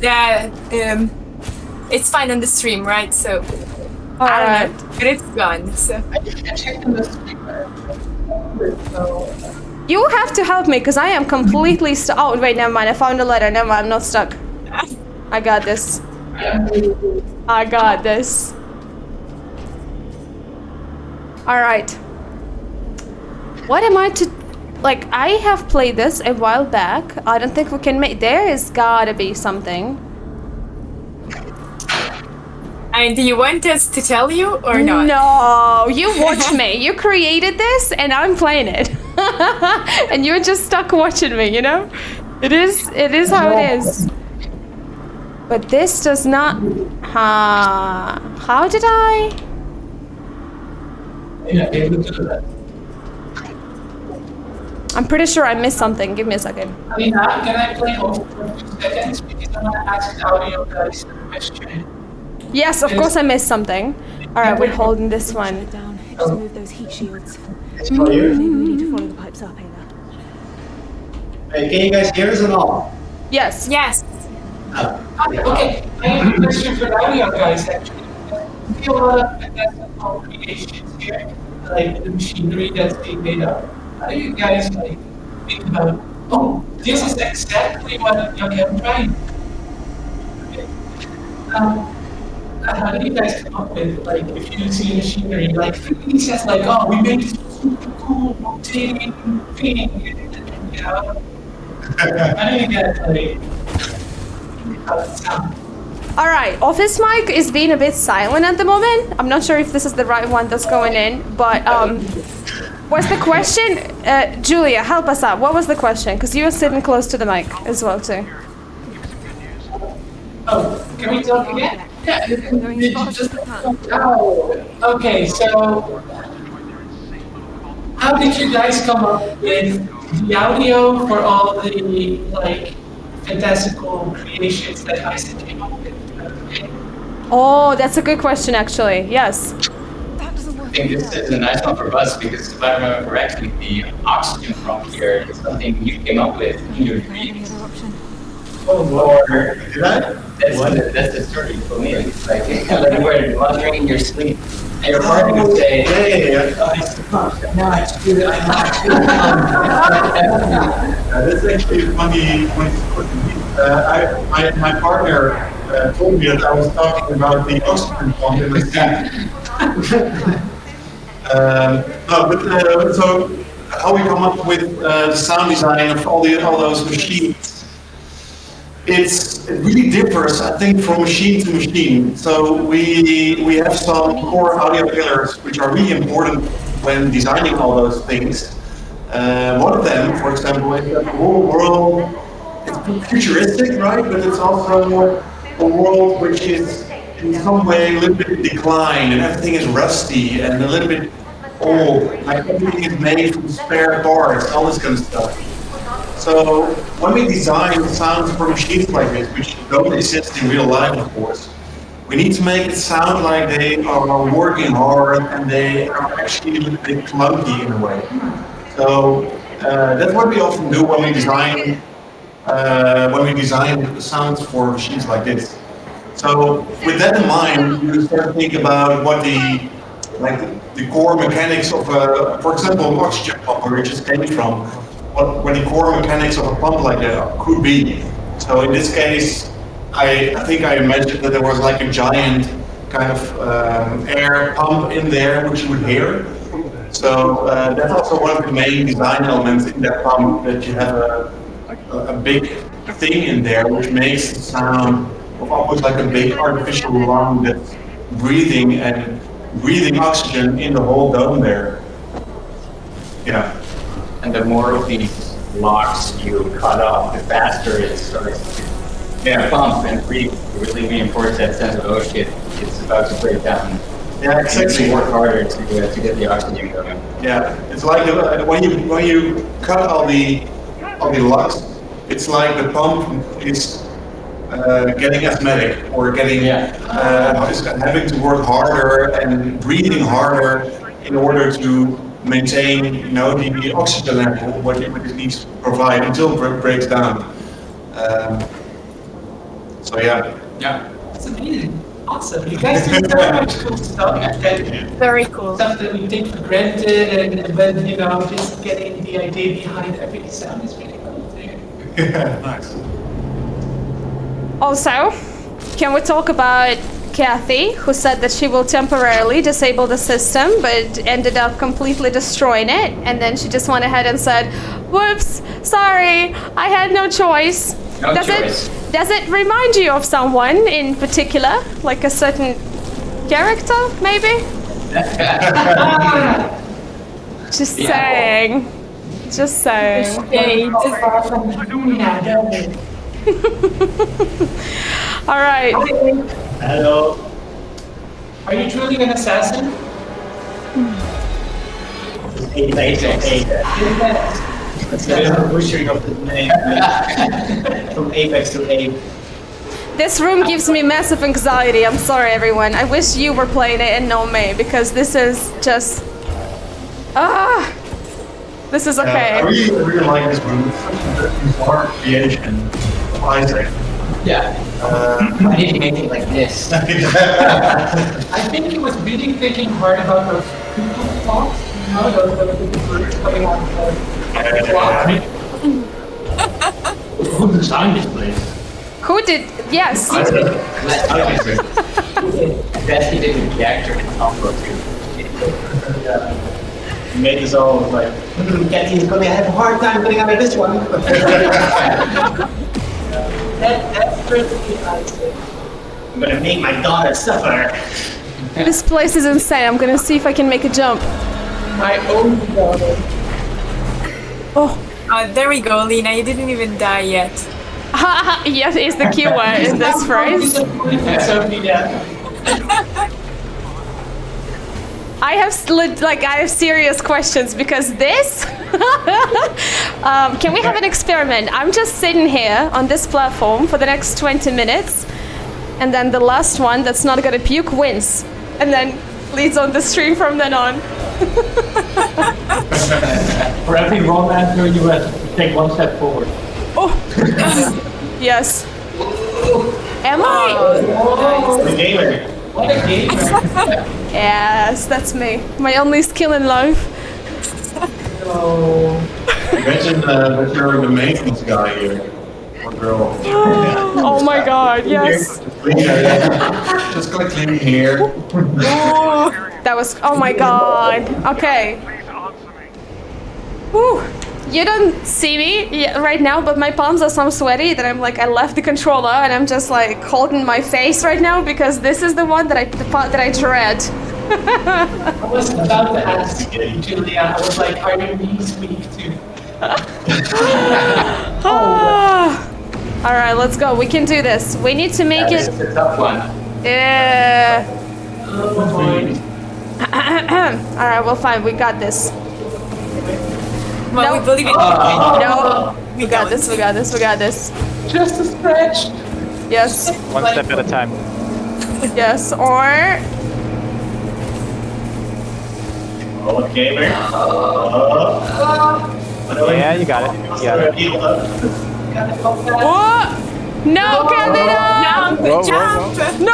fine on the stream, right? So I don't know, but it's gone. So I checked in the stream. So you have to help me because I am completely stuck. Oh wait, never mind. I found a letter. Never mind. I'm not stuck. I got this. I got this. All right. What am I to? Like, I have played this a while back. I don't think we can make. There is gotta be something. And do you want us to tell you or not? No, you watch me. You created this, and I'm playing it, and you're just stuck watching me. You know, it is how it is. But this does not. How did I? yeah, able to do that. I'm pretty sure I missed something. Give me a second. I mean, can I play over for 2 seconds? Because I'm gonna ask the audio guys a question. Yes, of course I missed something. All right, we're holding this one. Down. Just move those heat shields. For you? Maybe we need to follow the pipes up, Ayla. Hey, can you guys hear us at all? Yes. Yes. Okay, I have a question for the audio guys actually. We see a lot of fantastical creations here, like the machinery that's being made up. How do you guys like think about? Oh, this is exactly what KeokeN tried. Okay. How do you guys come up with like if you see machinery like he says like oh we made this super cool rotating thing, you know? How do you guys like how it sounds? All right, office mic is being a bit silent at the moment. I'm not sure if this is the right one that's going in, but what's the question? Julia, help us out. What was the question? Because you were sitting close to the mic as well too. Oh, can we talk again? Yeah, did you just oh, okay, so how did you guys come up with the audio for all the like fantastical creations that Isaac came up with? Oh, that's a good question actually. Yes. I think this is a nice one for us because if I remember correctly, the oxygen from here is something you came up with in your dreams. Or that's the story for me. It's like you were wandering in your sleep and your partner would say, "Hey, That's actually a funny story. My partner told me that I was talking about the oxygen pump in my sleep. So how we come up with the sound design of all those machines? It really differs, I think, from machine to machine. So we have some core audio pillars which are really important when designing all those things. One of them, for example, is that the whole world is futuristic, right? But it's also a world which is in some way a little bit in decline, and everything is rusty and a little bit old. Like everything is made from spare parts, all this kind of stuff. So when we design sounds for machines like this, which don't exist in real life, of course, we need to make it sound like they are working hard and they are actually a little bit clunky in a way. So that's what we often do when we design sounds for machines like this. So with that in mind, you start to think about what the core mechanics of, for example, an oxygen pump, where it just came from. What the core mechanics of a pump like that could be. So in this case, I think I imagined that there was like a giant kind of air pump in there, which you would hear. So that's also one of the main design elements in that pump, that you have a big thing in there, which makes the sound of almost like a big artificial lung that's breathing oxygen in the whole dome there. Yeah. And the more of these locks you cut off, the faster it starts to pump and really reinforce that sense of, oh shit, it's about to break down. Yeah, It makes exactly. you work harder to get the oxygen going. Yeah, it's like when you cut all the lugs, it's like the pump is getting asthmatic or getting is having to work harder and breathing harder in order to maintain, you know, the oxygen level what it needs to provide until it breaks down. So yeah. Yeah. That's amazing. Awesome. You guys do so much cool stuff. And Very cool. stuff that we take for granted, and then, you know, just getting the idea behind every sound is really cool too. Yeah, nice. Also, can we talk about Kathy, who said that she will temporarily disable the system, but ended up completely destroying it, and then she just went ahead and said, "Whoops, sorry, I had no choice." No choice. Does it remind you of someone in particular, like a certain character, maybe? Just saying. Just saying. All right. Hello. Are you truly an assassin? It's a butchering of the name from Apex to Ape. This room gives me massive anxiety. I'm sorry, everyone. I wish you were playing it and not me, because this is just... This is okay. I really like this room. It's such a bizarre creation of Isaac. Yeah. Why did he make it like this? I think he was really thinking hard about those people spots, you know, those birds coming out of the block. Who designed this place? Who did? Yes. I bet he did the reactor in combo too. Made us all like, Kathy's gonna have a hard time getting out of this one. That's really Isaac. I'm gonna make my daughter suffer. This place is insane. I'm gonna see if I can make a jump. My own daughter. There we go, Lena. You didn't even die yet. Yes, is the key word in this phrase. I have serious questions because this. Can we have an experiment? I'm just sitting here on this platform for the next 20 minutes, and then the last one that's not gonna puke wins, and then leads on the stream from then on. For every wrong answer, you have to take one step forward. Yes. Am I? The gamer. What a gamer. Yes, that's me. My only skill in life. Imagine that you're the maintenance guy here. Or girl. Oh my god, yes. Just gonna clean here. That was, oh my god. Okay. Whew. You don't see me right now, but my palms are so sweaty that I'm like, I left the controller and I'm just like holding my face right now because this is the one the part that I dread. I was about to ask Julia, I was like, are your knees weak too? All right, let's go. We can do this. We need to make it. This is a tough one. Yeah. Oh boy. All right, well, fine. We got this. Well, No. we believe it. No. We got this. We got this. We got this. Just a stretch. Yes. One step at a time. Yes. Or. Oh, gamer. Yeah, you got it. You got it. Oh! No, Canada! Whoa, Jump! No!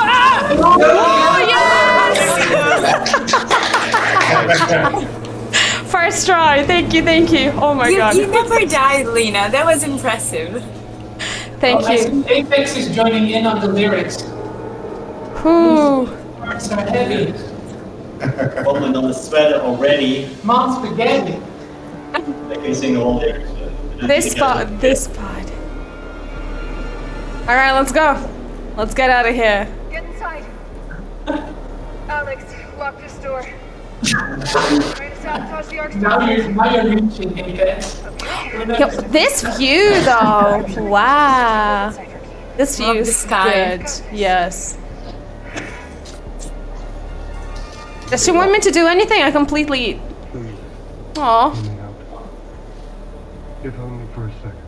Oh, yes! First try. Thank you. Thank you. Oh my god. You never died, Lena. That was impressive. Thank you. Apex is joining in on the lyrics. Whew. Words are heavy. Woman on the sweater already. Mom spaghetti. I can sing the whole lyrics. This part. All right, let's go. Let's get out of here. Get inside. Alex, lock this door. Trying to sabotage the Ark Now you're reaching Apex. Yo, this view, though. Wow. This view Love the is sky. good. Yes. Does she want me to do anything? I completely... Please, Aw. hear me out. If only for a second.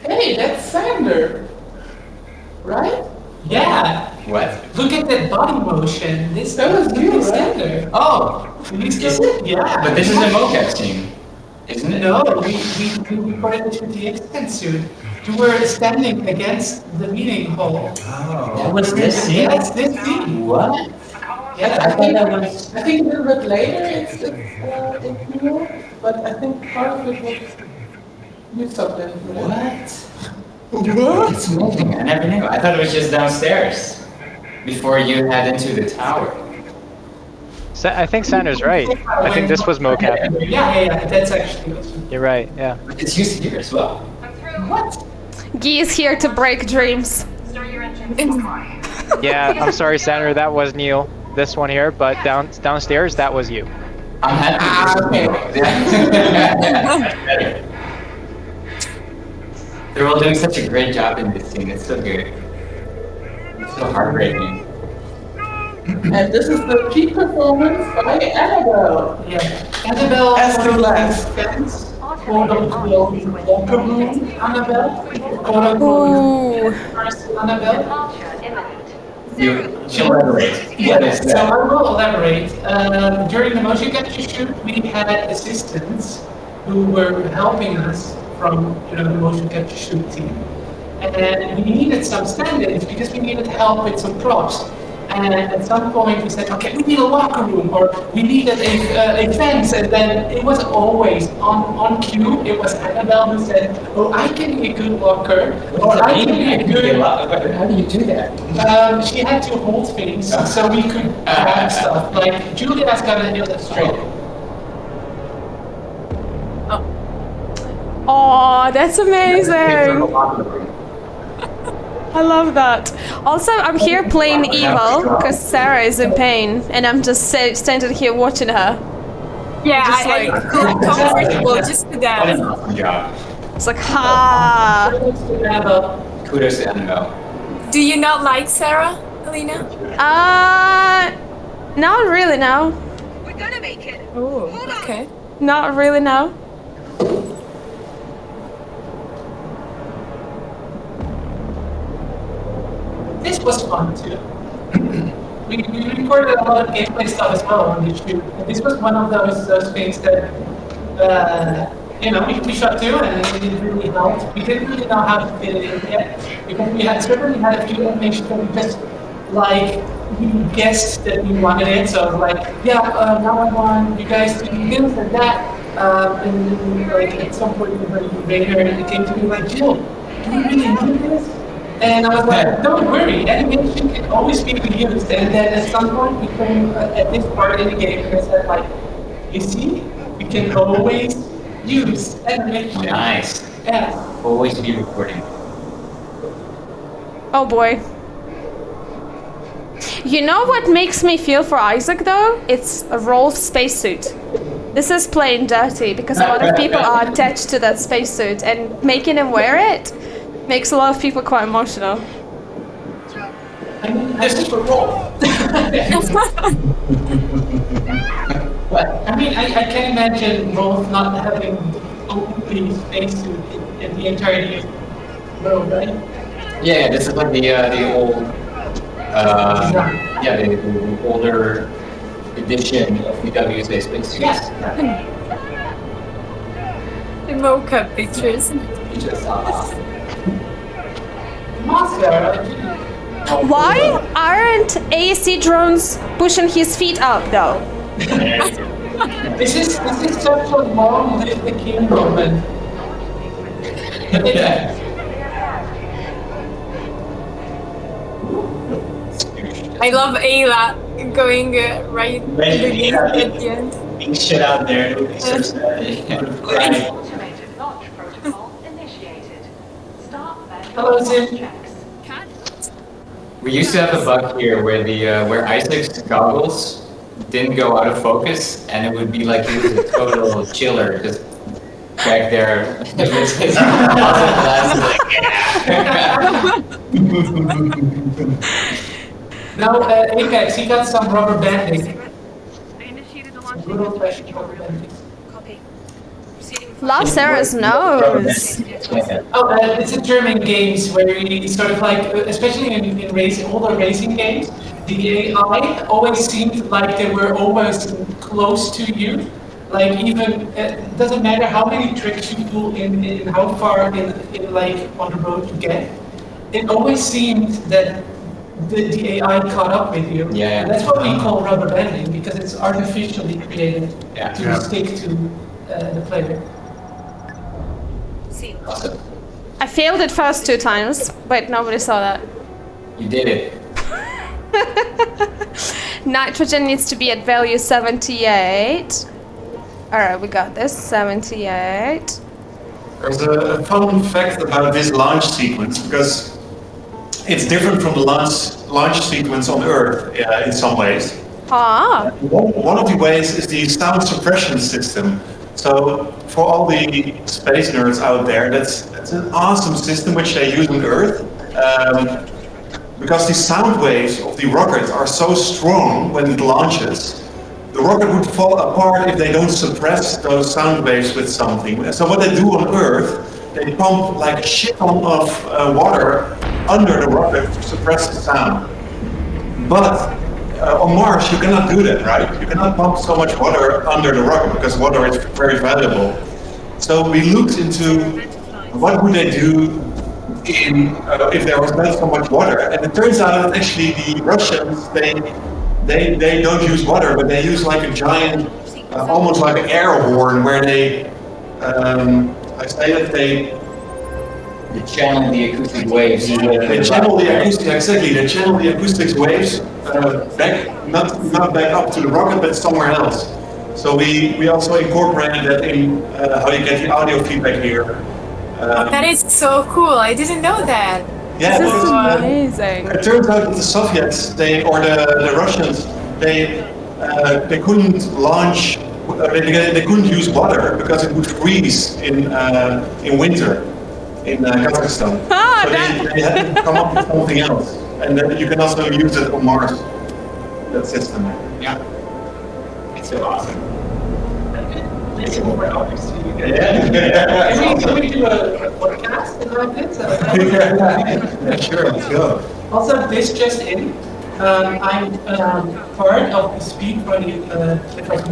Hey, that's Sander. Right? Yeah. What? Look at that body motion. That was you, Sander. Oh! Is it? Yeah. But this is a mocap scene, isn't it? No, we recorded it with the extend suit. You were standing against the meeting hall. Oh. That was this scene? Yeah, it's this scene. What? Yeah, I thought that was... I think a little bit later it's in New, but I think part of it was you something. What? It's moving. I never knew. I thought it was just downstairs before you head into the tower. I think Sander's right. I think this was mocap. Yeah, that's actually. You're right, yeah. But it's used here as well. What? Guy is here to break dreams. Yeah, I'm sorry, Sander, that was Neil. This one here, but downstairs, that was you. I'm happy. They're all doing such a great job in this scene. It's so good. It's so heartbreaking. And this is the peak performance by Annabelle. Yeah, Annabelle as the last fence. Quote unquote locker room Annabelle. Quote unquote first Annabelle. She'll elaborate. Yeah, so I will elaborate. During the motion capture shoot, we had assistants who were helping us from the motion capture shoot team. And we needed some stand-ins because we needed help with some props. And at some point we said, okay, we need a locker room, or we needed a fence, and then it was always on cue. It was Annabelle who said, oh, I can be a good locker, or I can be a good... How do you do that? She had to hold things so we could grab stuff. Like, Julia's gonna illustrate. Oh, that's amazing. I love that. Also, I'm here playing evil because Sarah is in pain, and I'm just standing here watching her. Yeah, Just I feel comfortable just for that. What an awesome job. It's like, ha. Kudos to Annabelle. Do you not like Sarah, Alina? Not really, no. We're gonna make it. Oh, okay. Not really, no. This was fun too. we recorded a lot of gameplay stuff as well on the shoot. And this was one of those things that we shot too, and it really helped. We didn't really know how to fit it in yet because we certainly had a few animations that we just we guessed that we wanted it. So I was like, now I want you guys to do this and that. And then at some point later, it came to me like, Jill, do you really need this? And I was like, don't worry, animation can always be reused. And then at some point we came at this part in the game and I said you see, we can always use animation. Nice. Yeah. Always be recording. Oh boy. You know what makes me feel for Isaac though? It's a Rolf spacesuit. This is plain dirty because a lot of people are attached to that spacesuit, and making him wear it makes a lot of people quite emotional. I mean, this is for Rolf. I mean, I can't imagine Rolf not having only spacesuit in the entirety of the world, right? Yeah, this is like the old, the older edition of VW's spacesuits. Yes. The mocap pictures. Why aren't ASC drones pushing his feet up though? This is such a long live the king moment. I love Ayla going right at the end. Being shit out there, it would be so sad. Hello, Zim. We used to have a bug here where where Isaac's goggles didn't go out of focus, and it would be like he was a total chiller, just back there with his glasses. Now, Apex, he got some rubber banding. Some good old-fashioned rubber banding. Love Sarah's nose. Oh, it's a German games where you sort of like, especially in racing, older racing games, the AI always seemed like they were almost close to you. Like even, it doesn't matter how many tricks you do in how far in like on the road you get, it always seemed that the AI caught up with you. Yeah. And that's what we call rubber banding because it's artificially created Yeah. to stick to the player. Awesome. I failed it first 2 times, but nobody saw that. You did it. Nitrogen needs to be at value 78. Alright, we got this. 78. There's a fun fact about this launch sequence because it's different from the launch sequence on Earth in some ways. Ah. One of the ways is the sound suppression system. So for all the space nerds out there, that's an awesome system which they use on Earth. Because the sound waves of the rocket are so strong when it launches, the rocket would fall apart if they don't suppress those sound waves with something. So what they do on Earth, they pump like a shit ton of water under the rocket to suppress the sound. But on Mars, you cannot do that, right? You cannot pump so much water under the rocket because water is very valuable. So we looked into what would they do if there was not so much water, and it turns out that actually the Russians they don't use water, but they use like a giant, almost like an air horn, where they I say that they channel the acoustic waves. They channel the acoustic, exactly. They channel the acoustic waves back, not back up to the rocket, but somewhere else. So we also incorporated that in how you get the audio feedback here. That is so cool. I didn't know that. Yeah, This is because, amazing. it turns out that the Soviets, or the Russians, they couldn't launch. They couldn't use water because it would freeze in winter in Kazakhstan. So they had to come up with something else, and then you can also use it on Mars. That system. Yeah, it's so awesome. Can we do a podcast about this? Yeah, sure, let's go. Also, this just in. I'm part of the speedrunning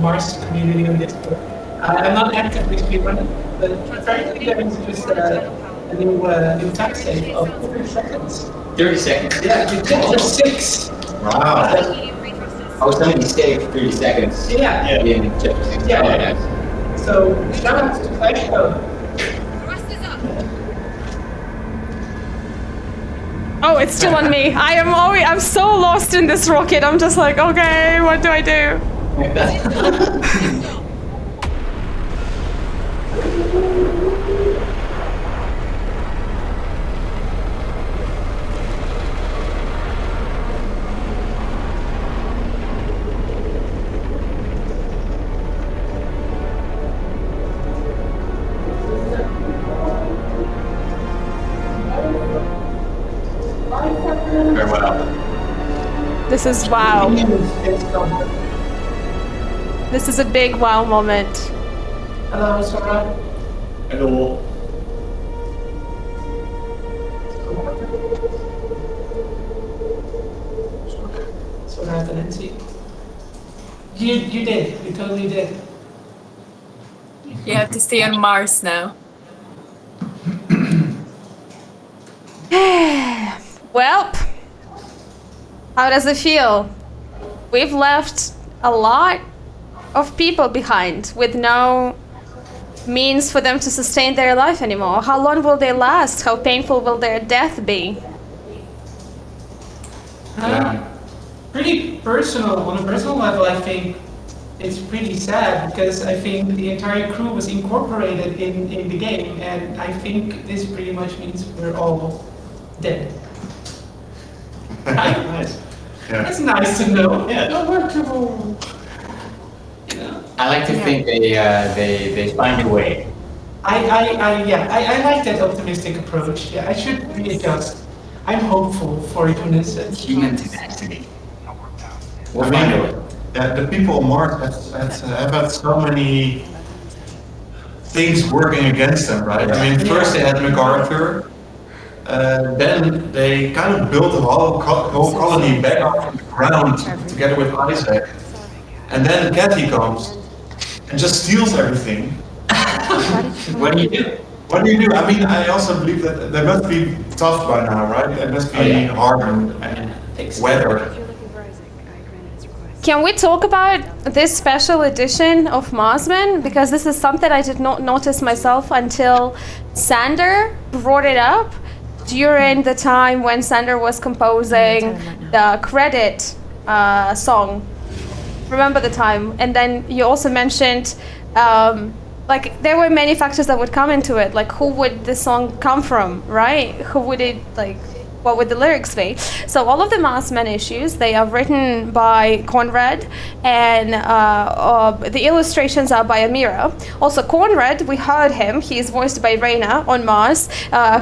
Mars community on Discord. I'm not actively speedrunning, but apparently there is just a new time save of 30 seconds. 30 seconds? Yeah, you did for 6. Wow. I was telling you stay for 30 seconds. Yeah. In chapter 6. Yeah. So, shout out to Flash Code. Oh, it's still on me. I'm so lost in this rocket. I'm just like, okay, what do I do? Farewell. This is wow. This is a big wow moment. Hello, Sora. Hello. Sora Valenci. You did. You totally did. You have to stay on Mars now. Well, how does it feel? We've left a lot of people behind with no means for them to sustain their life anymore. How long will they last? How painful will their death be? Pretty personal. On a personal level, I think it's pretty sad because I think the entire crew was incorporated in the game, and I think this pretty much means we're all dead. Right? Nice. Yeah. That's nice to know. Yeah. No more trouble. You know. I like to think they find a way. I like that optimistic approach. Yeah, I should readjust. I'm hopeful for Eunice and Human tenacity. I mean, the people on Mars have had so many things working against them, right? I mean, first they had MacArthur, then they kind of built the whole colony back up from the ground together with Isaac. And then Kathy comes and just steals everything. What do you do? What do you do? I mean, I also believe that they must be tough by now, right? They must be hard and weathered. Can we talk about this special edition of Marsman? Because this is something I did not notice myself until Sander brought it up during the time when Sander was composing the credit song. Remember the time? And then you also mentioned like there were many factors that would come into it, like who would the song come from, right? Who would it, like, what would the lyrics be? So all of the Marsman issues, they are written by Conrad, and the illustrations are by Amira. Also Conrad, we heard him, he is voiced by Reyna on Mars,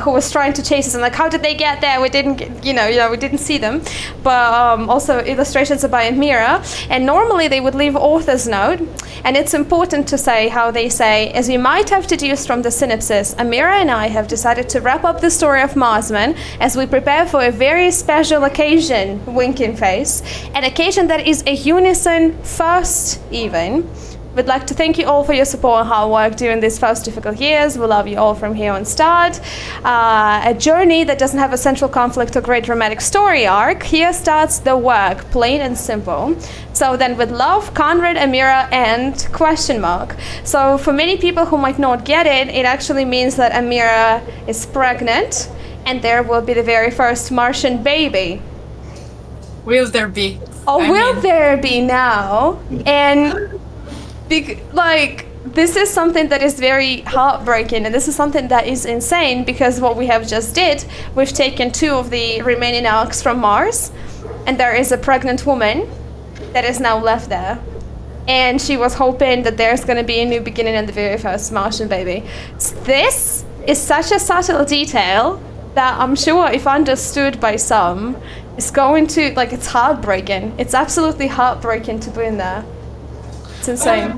who was trying to chase us, and like, how did they get there? We didn't get, we didn't see them. But also illustrations are by Amira, and normally they would leave author's note, and it's important to say how they say, as you might have deduced from the synopsis, Amira and I have decided to wrap up the story of Marsman as we prepare for a very special occasion, winking face, an occasion that is a unison first even. We'd like to thank you all for your support and hard work during these first difficult years. We love you all from here on start. A journey that doesn't have a central conflict or great dramatic story arc. Here starts the work, plain and simple. So then with love, Conrad, Amira, and question mark. So for many people who might not get it, it actually means that Amira is pregnant, and there will be the very first Martian baby. Will there be? Oh, will there be now? And this is something that is very heartbreaking, and this is something that is insane, because what we have just did, we've taken 2 of the remaining arcs from Mars, and there is a pregnant woman that is now left there. And she was hoping that there's going to be a new beginning in the very first Martian baby. This is such a subtle detail that I'm sure, if understood by some, it's going to, it's heartbreaking. It's absolutely heartbreaking to be in there. It's insane.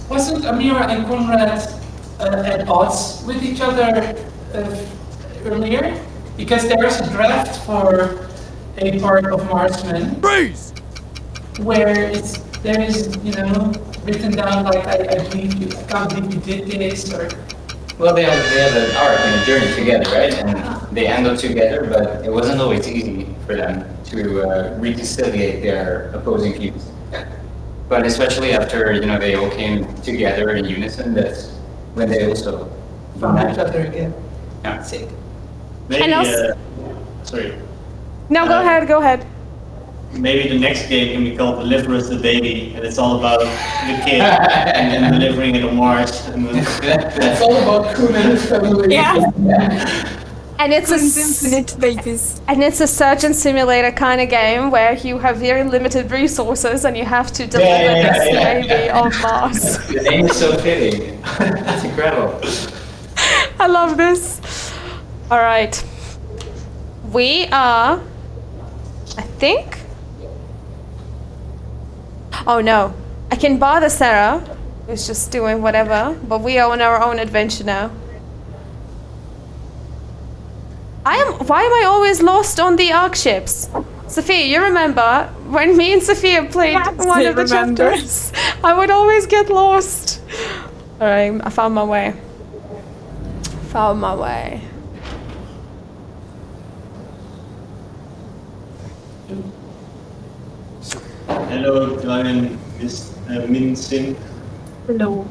Wasn't Amira and Conrad at odds with each other earlier? Because there is a draft for a part of Marsman where there is written down like I can't believe you did this, or. Well, they had an arc and a journey together, right? And they end up together, but it wasn't always easy for them to reconciliate their opposing views. But especially after they all came together in unison, that's when they also found each other again. Yeah. Sick. Maybe, sorry. No, go ahead. Maybe the next game can be called Deliver Us the Baby, and it's all about the kid and then delivering it on Mars. And it's all about Kun and his family. Yeah. And it's infinite babies. And it's a surgeon simulator kind of game where you have very limited resources and you have to deliver this baby on Mars. The name is so fitting. That's incredible. I love this. All right. We are, I think. Oh no, I can bother Sarah, who's just doing whatever, but we are on our own adventure now. Why am I always lost on the arc ships? Sophia, you remember when me and Sophia played one of the chapters? I would always get lost. All right, I found my way. Hello, Ryan, Miss Min Sim. Hello.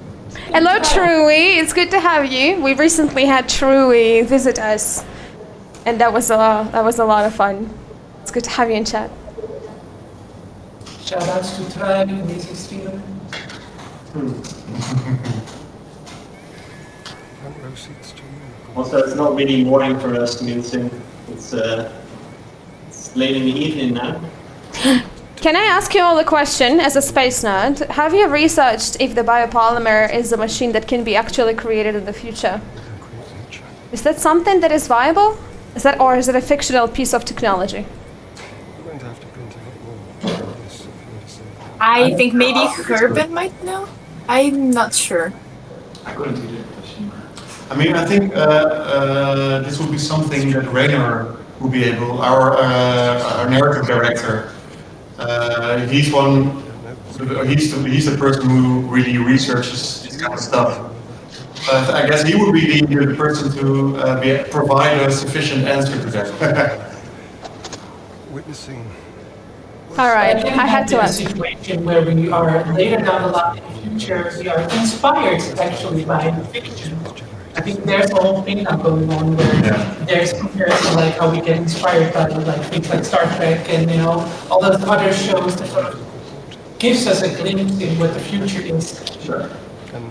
Hello, Truey. It's good to have you. We recently had Truey visit us, and that was a lot of fun. It's good to have you in chat. Shout outs to Tribe, amazing streamer. Also, it's not really morning for us, Min Sim. It's late in the evening now. Can I ask you all a question as a space nerd? Have you researched if the biopolymer is a machine that can be actually created in the future? Is that something that is viable? Is that, or is it a fictional piece of technology? We're going to have to print a lot more. Yes, if you want to say. I think maybe Herben might know. I'm not sure. I couldn't read the question. I mean, I think this would be something that Rainer would be able, our narrative director. He's one. He's the person who really researches this kind of stuff. But I guess he would be the person to provide a sufficient answer to that. Witnessing. All right, I had to a ask. situation where we are later down the line in the future, we are inspired actually by fiction. I think there's a whole thing now going on where there's comparison like how we get inspired by like things like Star Trek and all those other shows that sort of gives us a glimpse in what the future is. Sure.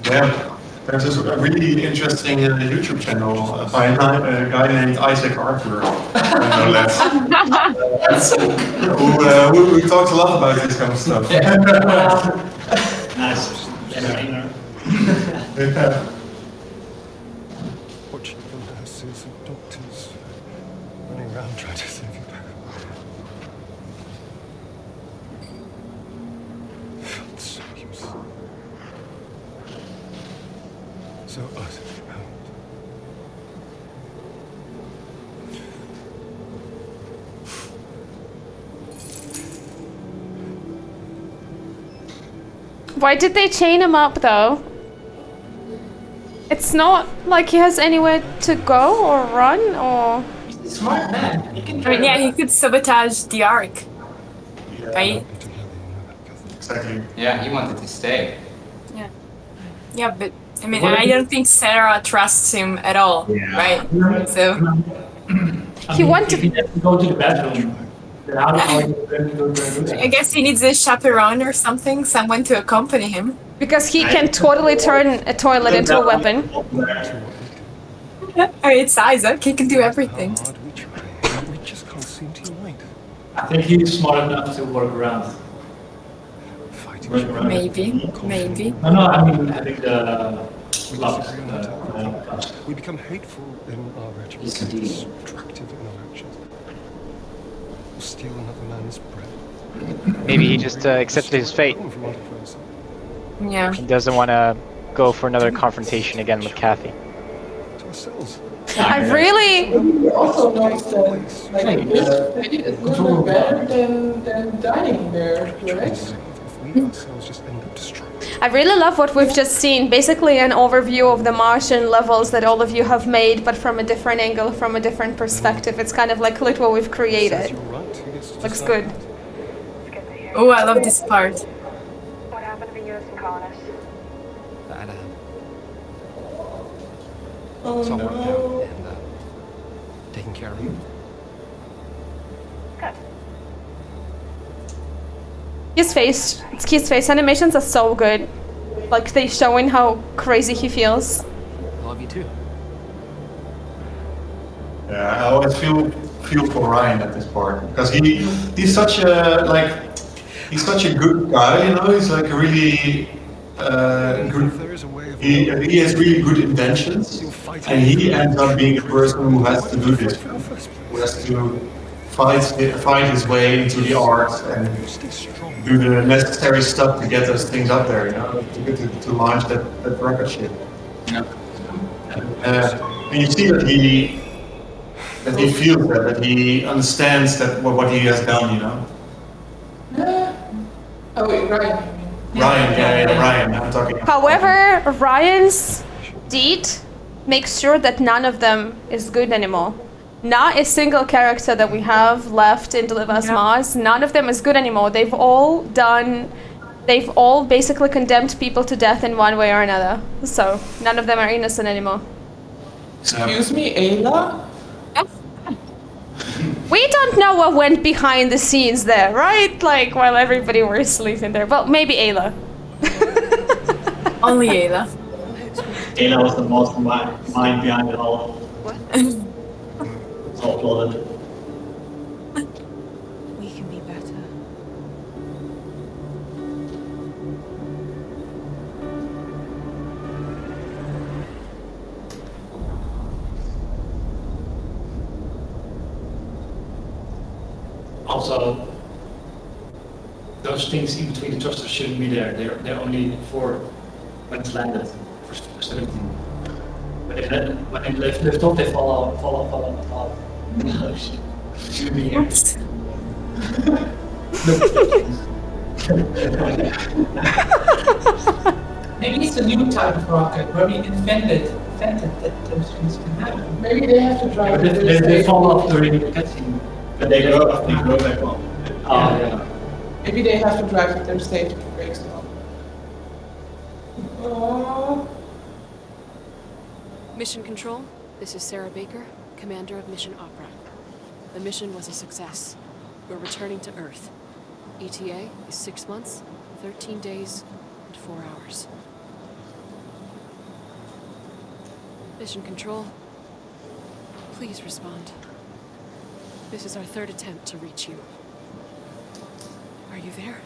Yeah. There's this really interesting YouTube channel by a guy named Isaac Arthur, no less. Who talks a lot about this kind of stuff. Nice. Watching the nurses and doctors running around trying to save you back. Felt so useless. So utterly bound. Why did they chain him up though? It's not like he has anywhere to go or run or... He's a smart man. He can I mean, yeah, he could sabotage the Ark. Right? Exactly. Yeah, he wanted to stay. Yeah. Yeah, but I mean, I don't think Sarah trusts him at all, right? So he wanted if he doesn't go to the bathroom, then how are you going to go to the I guess he needs a chaperone or something, someone to accompany him. because he can totally turn a toilet into a weapon. It's Isaac, he can do everything. We just can't seem to unite. I think he's smart enough to work around. Maybe. No, I mean, I think the We become hateful in our rhetoric, destructive in our actions. We'll steal another man's bread. Maybe he just accepted his fate. Yeah. He doesn't want to go for another confrontation again with Kathy. To ourselves. I really... He also knows that like this is better than dining there, correct? I really love what we've just seen. Basically an overview of the Martian levels that all of you have made, but from a different angle, from a different perspective. It's kind of like, look what we've created. Looks good. Oh, I love this part. What happened to the US and colonists? That, Oh, it's all worked no. out and taken care of. His face animations are so good. Like they showing how crazy he feels. I love you too. Yeah, I always feel for Ryan at this part because he's such a good guy, He's like really good. He has really good intentions, and he ends up being the person who has to do this, who has to fight his way into the art and do the necessary stuff to get those things up there, to launch that rocket ship. Yeah. And you see that he feels that he understands that what he has done, Oh wait, Ryan. Ryan, I'm talking. However, Ryan's deed makes sure that none of them is good anymore. Not a single character that we have left in Deliver Us Mars, none of them is good anymore. They've all basically condemned people to death in one way or another. So, none of them are innocent anymore. Excuse me, Ayla? We don't know what went behind the scenes there, right? Like, while everybody was sleeping there. Well, maybe Ayla. Only Ayla. Ayla was the most mind behind it all. What? It's all plotted. We can be better. Also, those things in between the thrusters shouldn't be there. They're only for when it's landed for stability. But when they lift off, they fall off. No, shouldn't be here. Maybe it's a new type of rocket where we invented that those things can happen. Maybe they have to drive. Yeah, they fall off during the cutscene. But they go back on. Oh, yeah. Maybe they have to drive at their stage if it breaks down. Oh. Mission Control, this is Sarah Baker, Commander of Mission Opera. The mission was a success. We're returning to Earth. ETA is 6 months, 13 days, and 4 hours. Mission Control, please respond. This is our 3rd attempt to reach you. Are you there?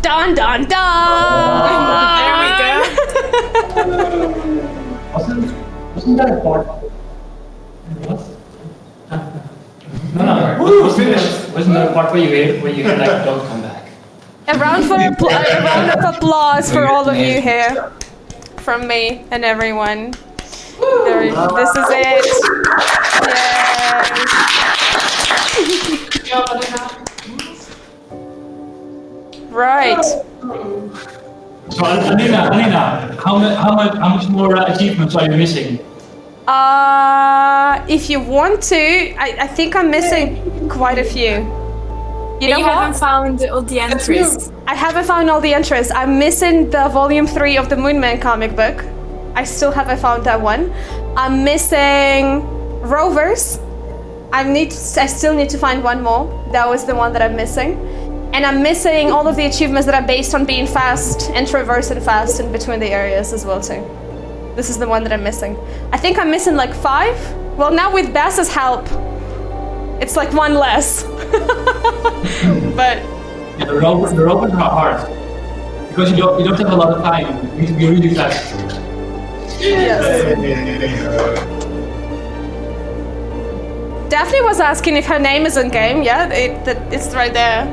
Dun dun dun! There we go. Wasn't that a part? What? No, wasn't that a part where you like don't come back? A round of applause for all of you here, from me and everyone. This is it. Yes. Right. So Alina, how much more achievements are you missing? If you want to, I think I'm missing quite a few. You know what? Haven't found all the entries. I haven't found all the entries. I'm missing the volume 3 of the Moonman comic book. I still haven't found that one. I'm missing rovers. I still need to find one more. That was the one that I'm missing. And I'm missing all of the achievements that are based on being fast and traversing fast in between the areas as well too. This is the one that I'm missing. I think I'm missing like 5. Well, now with Bass's help, it's like 1 less. But yeah, the rovers are hard because you don't have a lot of time. You need to be really fast. yes. Daphne was asking if her name is in game. Yeah, it's right there.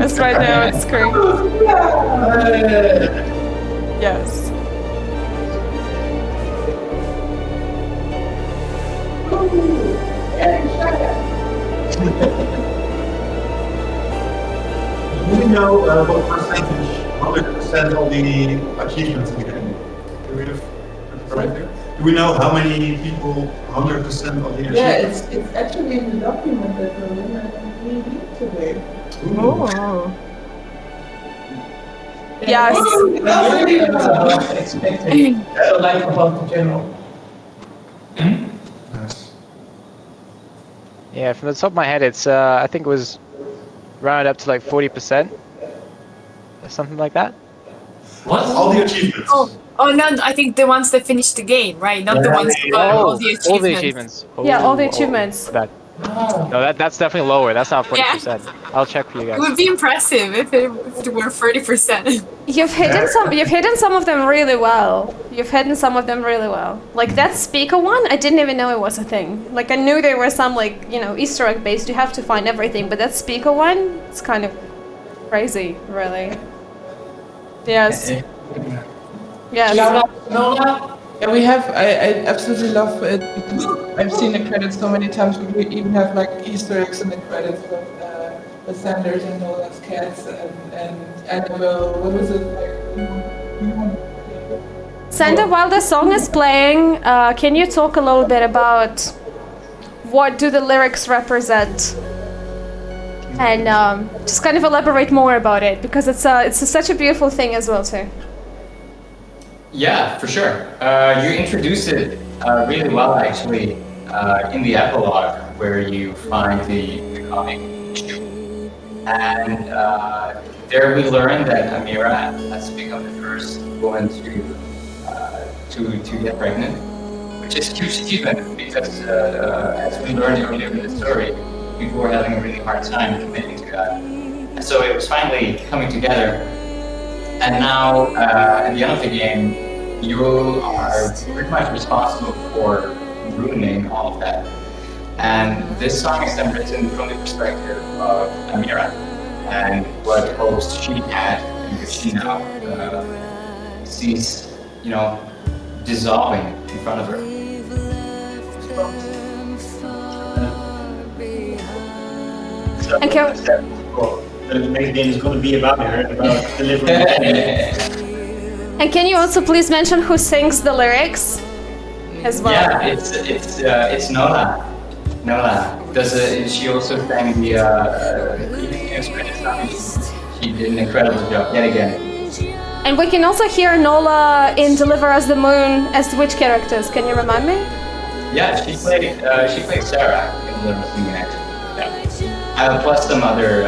It's right there on screen. Yes. Do we know what percentage, 100% of the achievements in the game? Do we have right there? Do we know how many people 100% of the achievements? Yeah, it's actually in the document that we read today. Oh. Yes. Expecting. Like about the general. Yeah, from the top of my head, it's I think it was rounded up to like 40%, or something like that. What? All the achievements. Oh no! I think the ones that finished the game, right? Not the ones that got all the achievements. All the achievements. Yeah, all the achievements. No, that's definitely lower. That's not 40%. I'll check for you guys. It would be impressive if it were 30%. You've hidden some of them really well. Like that speaker one, I didn't even know it was a thing. Like I knew there were some like, Easter egg based, you have to find everything, but that speaker one, it's kind of crazy, really. Yes. Yes. Nola? Yeah, we have. I absolutely love it because I've seen the credits so many times. We even have like Easter eggs in the credits with Sanders and Nola's cats and Annabelle. What was it like? Sander, while the song is playing, can you talk a little bit about what do the lyrics represent? And just kind of elaborate more about it because it's such a beautiful thing as well too. Yeah, for sure. You introduced it really well, actually, in the epilogue, where you find the comic issue. And there we learn that Amira has become the first woman to get pregnant, which is a huge achievement because, as we learned earlier in the story, people were having a really hard time committing to that. And so it was finally coming together. And now, at the end of the game, you are pretty much responsible for ruining all of that. And this song is then written from the perspective of Amira and what hopes she had and what she now sees, dissolving in front of her. And the next game is going to be about her, about delivering. And can you also please mention who sings the lyrics as well? Yeah, it's Nola. Nola she also sang the she did an incredible job yet again. And we can also hear Nola in Deliver Us the Moon as which characters? Can you remind me? Yeah, she played Sarah in Deliver Us the Moon. Plus some other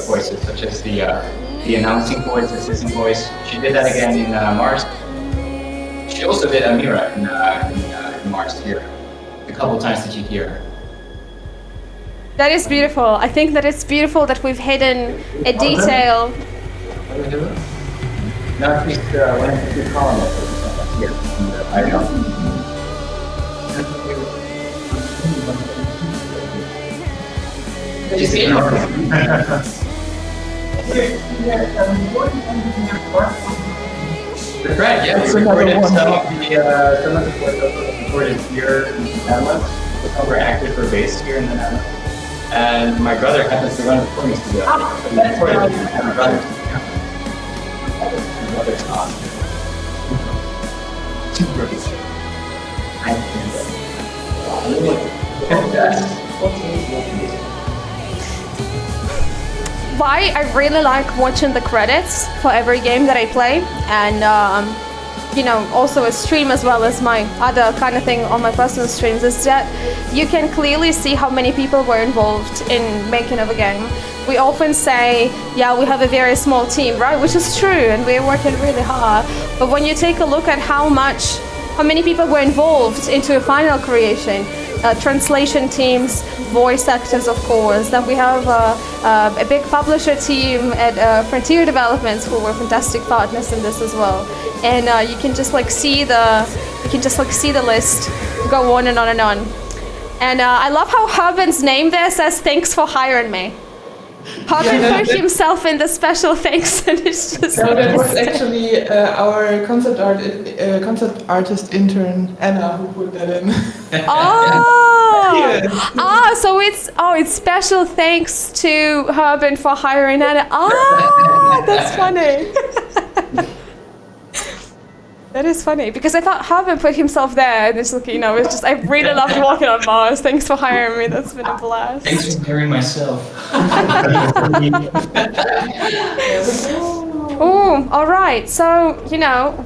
voices, such as the announcing voice, the assistant voice. She did that again in Mars. She also did Amira in Mars here. A couple times did you hear her. That is beautiful. I think that it's beautiful that we've hidden a detail. No, at least when you call it here. I don't know. Just ignore it. The thread, yeah, we recorded some of the voiceovers recorded here in the Netherlands. We're active for bass here in the Netherlands. And my brother happens to run the recording studio. So we recorded it at my brother's studio. My brother's awesome. Super good. Why I really like watching the credits for every game that I play, and also a stream as well as my other kind of thing on my personal streams, is that you can clearly see how many people were involved in making of a game. We often say, yeah, we have a very small team, right? Which is true, and we're working really hard. But when you take a look at how many people were involved into a final creation, translation teams, voice actors, of course. Then we have a big publisher team at Frontier Developments who were fantastic partners in this as well. And you can just see the list go on and on and on. And I love how Herben's name there says "Thanks for hiring me." Herben put himself in the special thanks, and it's just. No, that was actually our concept artist intern Anna who put that in. So it's special thanks to Herben for hiring Anna. That's funny. That is funny because I thought Herben put himself there, and it's looking, it's just I really loved walking on Mars. Thanks for hiring me. That's been a blast. Thanks for hiring myself. Oh, all right. So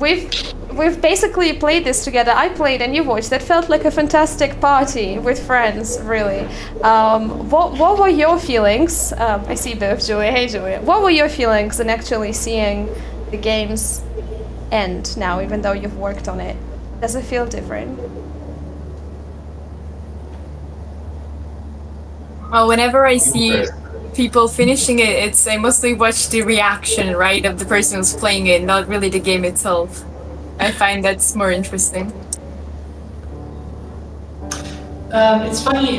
we've basically played this together. I played and you watched. That felt like a fantastic party with friends, really. What were your feelings? I see both Julia. Hey, Julia. What were your feelings in actually seeing the game's end now, even though you've worked on it? Does it feel different? Well, whenever I see people finishing it, I mostly watch the reaction, right, of the person who's playing it, not really the game itself. I find that's more interesting. It's funny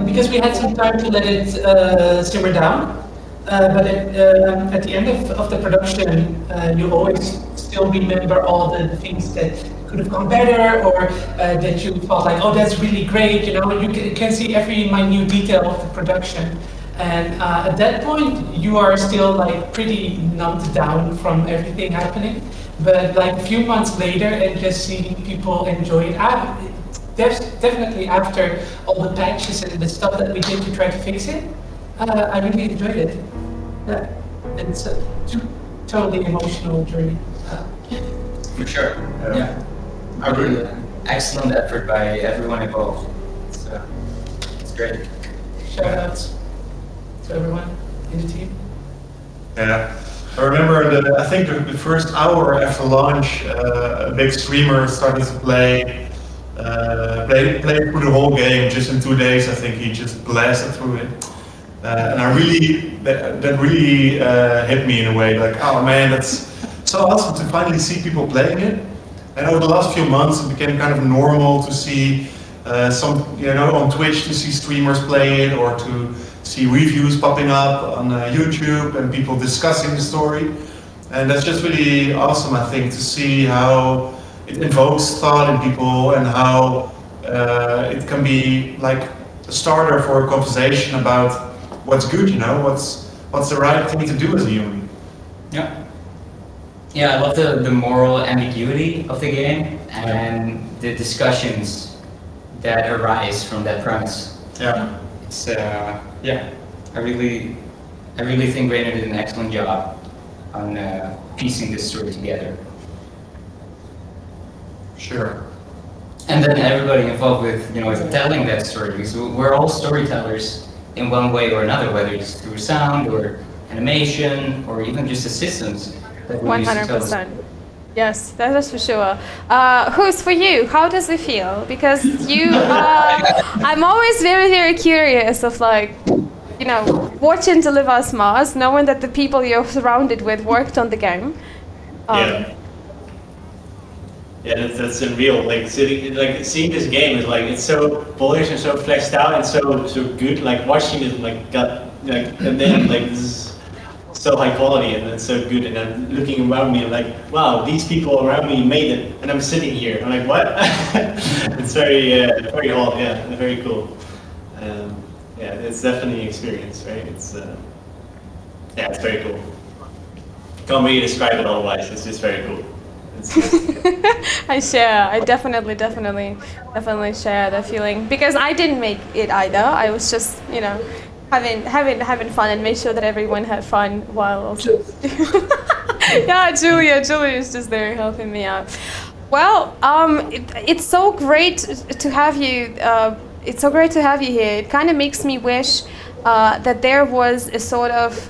because we had some time to let it simmer down, but at the end of the production, you always still remember all the things that could have gone better, or that you felt like, oh, that's really great. You can see every minute detail of the production. And at that point, you are still pretty numbed down from everything happening. But a few months later, and just seeing people enjoy it, definitely after all the patches and the stuff that we did to try to fix it, I really enjoyed it. Yeah, it's a totally emotional journey. For sure. Yeah. Really excellent effort by everyone involved. It's great. Shout outs to everyone in the team. Yeah, I remember I think the first hour after launch, a big streamer started to play through the whole game just in 2 days. I think he just blasted through it, and that really hit me in a way. Oh man, that's so awesome to finally see people playing it. And over the last few months, it became kind of normal to see some, on Twitch to see streamers play it, or to see reviews popping up on YouTube and people discussing the story. And that's just really awesome, I think, to see how it invokes thought in people and how it can be like a starter for a conversation about what's good, what's the right thing to do as a human. Yeah. Yeah, I love the moral ambiguity of the game and the discussions that arise from that premise. Yeah. It's yeah. I really think Rainer did an excellent job on piecing this story together. Sure. And then everybody involved with telling that story, because we're all storytellers in one way or another, whether it's through sound or animation or even just assistance. 100%. Yes, that is for sure. Who's for you? How does it feel? Because I'm always very, very curious of watching Deliver Us Mars, knowing that the people you're surrounded with worked on the game. Yeah, that's unreal. Seeing this game is it's so polished and so fleshed out and so good. Like watching it, and then this is so high quality and it's so good. And I'm looking around me, and wow, these people around me made it, and I'm sitting here. I'm like, what? It's very odd. Yeah, very cool. Yeah, it's definitely an experience, right? It's it's very cool. Can't really describe it otherwise. It's just very cool. I definitely share the feeling, because I didn't make it either. I was just having fun and made sure that everyone had fun while also yeah, Julia is just there helping me out. Well, it's so great to have you. It's so great to have you here. It kind of makes me wish that there was a sort of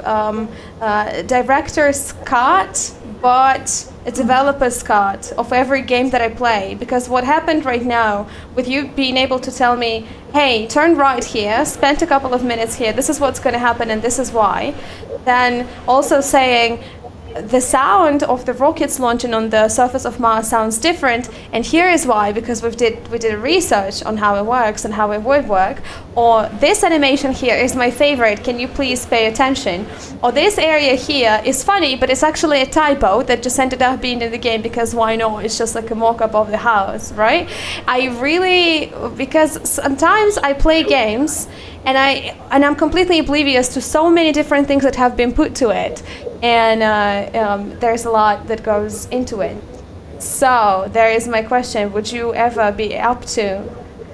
director's cut, but a developer's cut of every game that I play. Because what happened right now, with you being able to tell me, hey, turn right here, spend a couple of minutes here, this is what's going to happen and this is why, then also saying, the sound of the rockets launching on the surface of Mars sounds different, and here is why, because we did research on how it works and how it would work. Or this animation here is my favorite, can you please pay attention? Or this area here is funny, but it's actually a typo that just ended up being in the game, because why not? It's just like a mock-up of the house, right? Because sometimes I play games and I'm completely oblivious to so many different things that have been put to it, and there's a lot that goes into it. So there is my question: would you ever be up to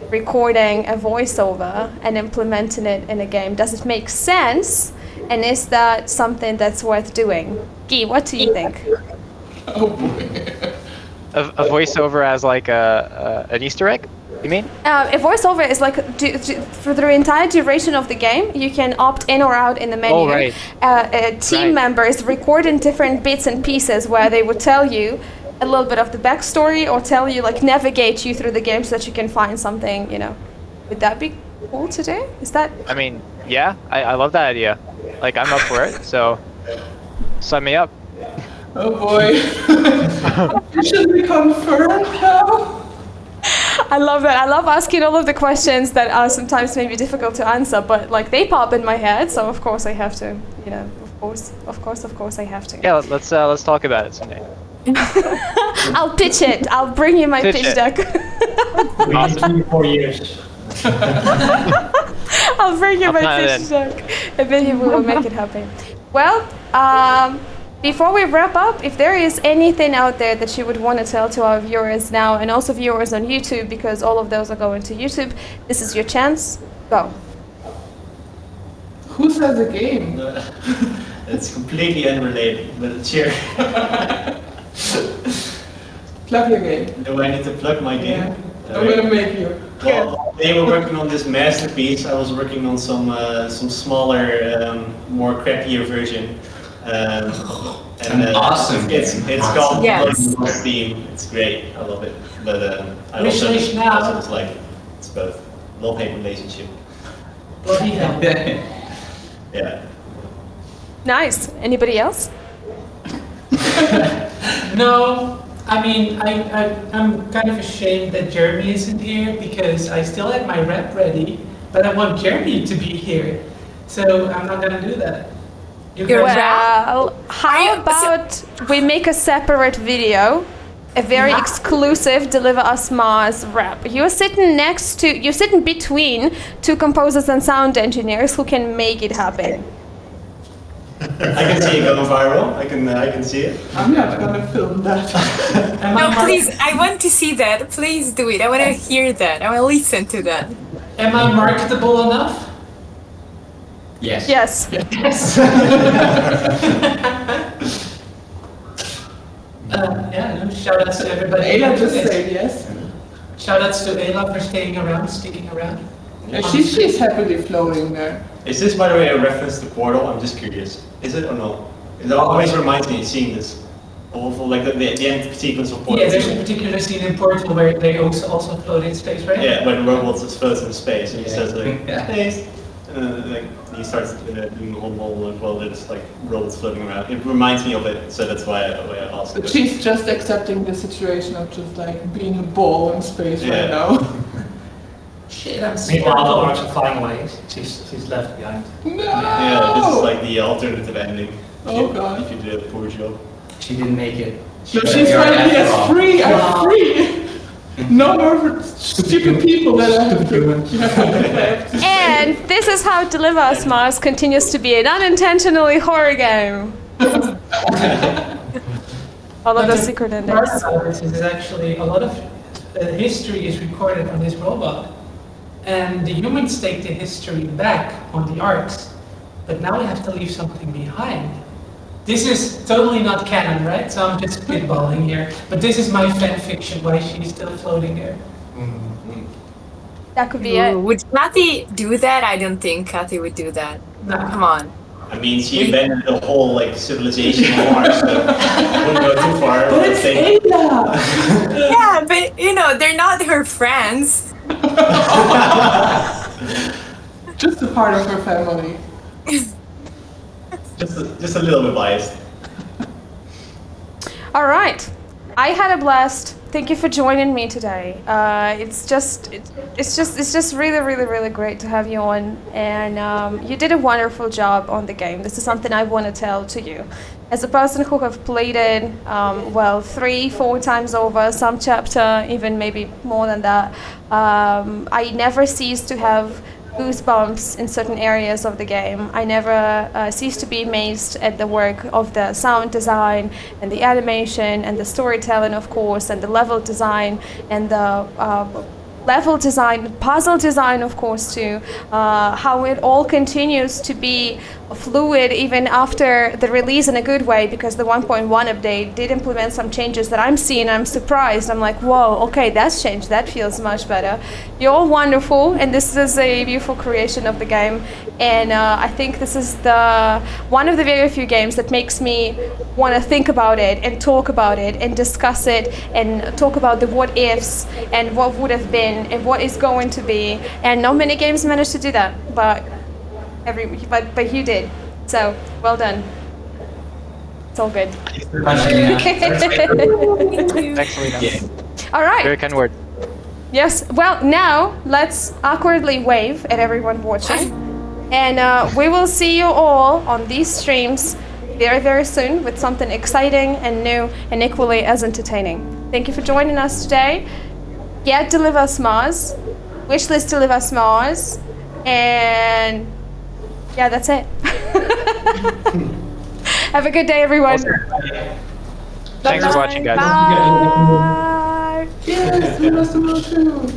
recording a voiceover and implementing it in a game? Does it make sense, and is that something that's worth doing? Guy, what do you think? Oh boy. A voiceover as like an Easter egg? You mean? A voiceover is for the entire duration of the game. You can opt in or out in the menu. Oh, right. Team members record in different bits and pieces where they would tell you a little bit of the backstory, or tell you, navigate you through the game so that you can find something, Would that be cool to do? Is that? I mean, yeah, I love that idea. I'm up for it, so sign me up. Oh boy. Officially confirmed now? I love that. I love asking all of the questions that are sometimes maybe difficult to answer, but they pop in my head, so of course I have to, of course I have to. Yeah, let's talk about it someday. I'll pitch it. I'll bring you my pitch deck. Awesome. 4 years. I'll bring you my pitch deck, and maybe we will make it happen. Well, before we wrap up, if there is anything out there that you would want to tell to our viewers now, and also viewers on YouTube, because all of those are going to YouTube, this is your chance. Go. Who said the game? It's completely unrelated, but sure. Plug your game. Do I need to plug my game? Yeah. I'm gonna make you. Well, they were working on this masterpiece. I was working on some smaller, more crappier version. Awesome. It's called Steam. It's great. I love it. But I also it's both love-hate relationship. Bloody hell. Yeah. Nice. Anybody else? No. I mean, I'm kind of ashamed that Jeremy isn't here because I still had my rap ready, but I want Jeremy to be here. So I'm not gonna do that. You guys Well, how about we make a separate video, a very exclusive Deliver Us Mars rap. You're sitting between two composers and sound engineers who can make it happen. I can see it going viral. I can see it. I'm not gonna film that. No, please, I want to see that. Please do it. I want to hear that. I want to listen to that. Am I marketable enough? Yes. Yes. Yes. Yeah, no, shout outs to everybody. Ayla just said yes. Shout outs to Ayla for staying around, sticking around. Yeah, she's happily floating there. Is this, by the way, a reference to Portal? I'm just curious. Is it or no? It always reminds me of seeing this. Awful, like the end sequence of Portal. Yeah, there's a particular scene in Portal where they also float in space, right? Yeah, when robots just floats in space and he Yeah. says like, Yeah. space. And then like he starts doing the whole while there's like robots floating around. It reminds me of it, so that's why I asked. But she's just accepting the situation of just like being a ball in space right now. Shit, I'm Meanwhile, the orcs are flying away. She's left behind. No! Yeah, this is like the alternative ending. Oh god. If you did a poor job. She didn't make it. So she's finally yes, free! I'm free! No more stupid people that I have to And this is how Deliver Us Mars continues to be an unintentionally horror game. All of the secret endings. Part about this is actually a lot of history is recorded on this robot. And the humans take the history back on the arcs. But now we have to leave something behind. This is totally not canon, right? So I'm just spitballing here. But this is my fan fiction, why she's still floating there. That could be it. Would Kathy do that? I don't think Kathy would do that. No, come on. I mean, she abandoned the whole like civilization on Mars, so wouldn't go too far. But it's Ayla! Yeah, but you know, they're not her friends. Just a part of her family. Just a little bit biased. All right. I had a blast. Thank you for joining me today. It's just really great to have you on, and you did a wonderful job on the game. This is something I want to tell to you. As a person who have played it, 3-4 times over, some chapter, even maybe more than that, I never cease to have goosebumps in certain areas of the game. I never cease to be amazed at the work of the sound design and the animation and the storytelling, of course, and the level design and the level design, puzzle design, of course, too. How it all continues to be fluid even after the release in a good way, because the 1.1 update did implement some changes that I'm seeing. I'm surprised. I'm like, whoa, okay, that's changed. That feels much better. You're all wonderful, and this is a beautiful creation of the game. And I think this is one of the very few games that makes me want to think about it and talk about it and discuss it and talk about the what ifs and what would have been and what is going to be. And not many games manage to do that, but you did. So well done. It's all good. Thanks, Lena. All right. Very kind word. Yes. Well, now let's awkwardly wave at everyone watching, and we will see you all on these streams very soon with something exciting and new and equally as entertaining. Thank you for joining us today. Get Deliver Us Mars, wishlist Deliver Us Mars, and yeah, that's it. Have a good day, everyone. Thanks for watching, guys. Bye. Yes, we must have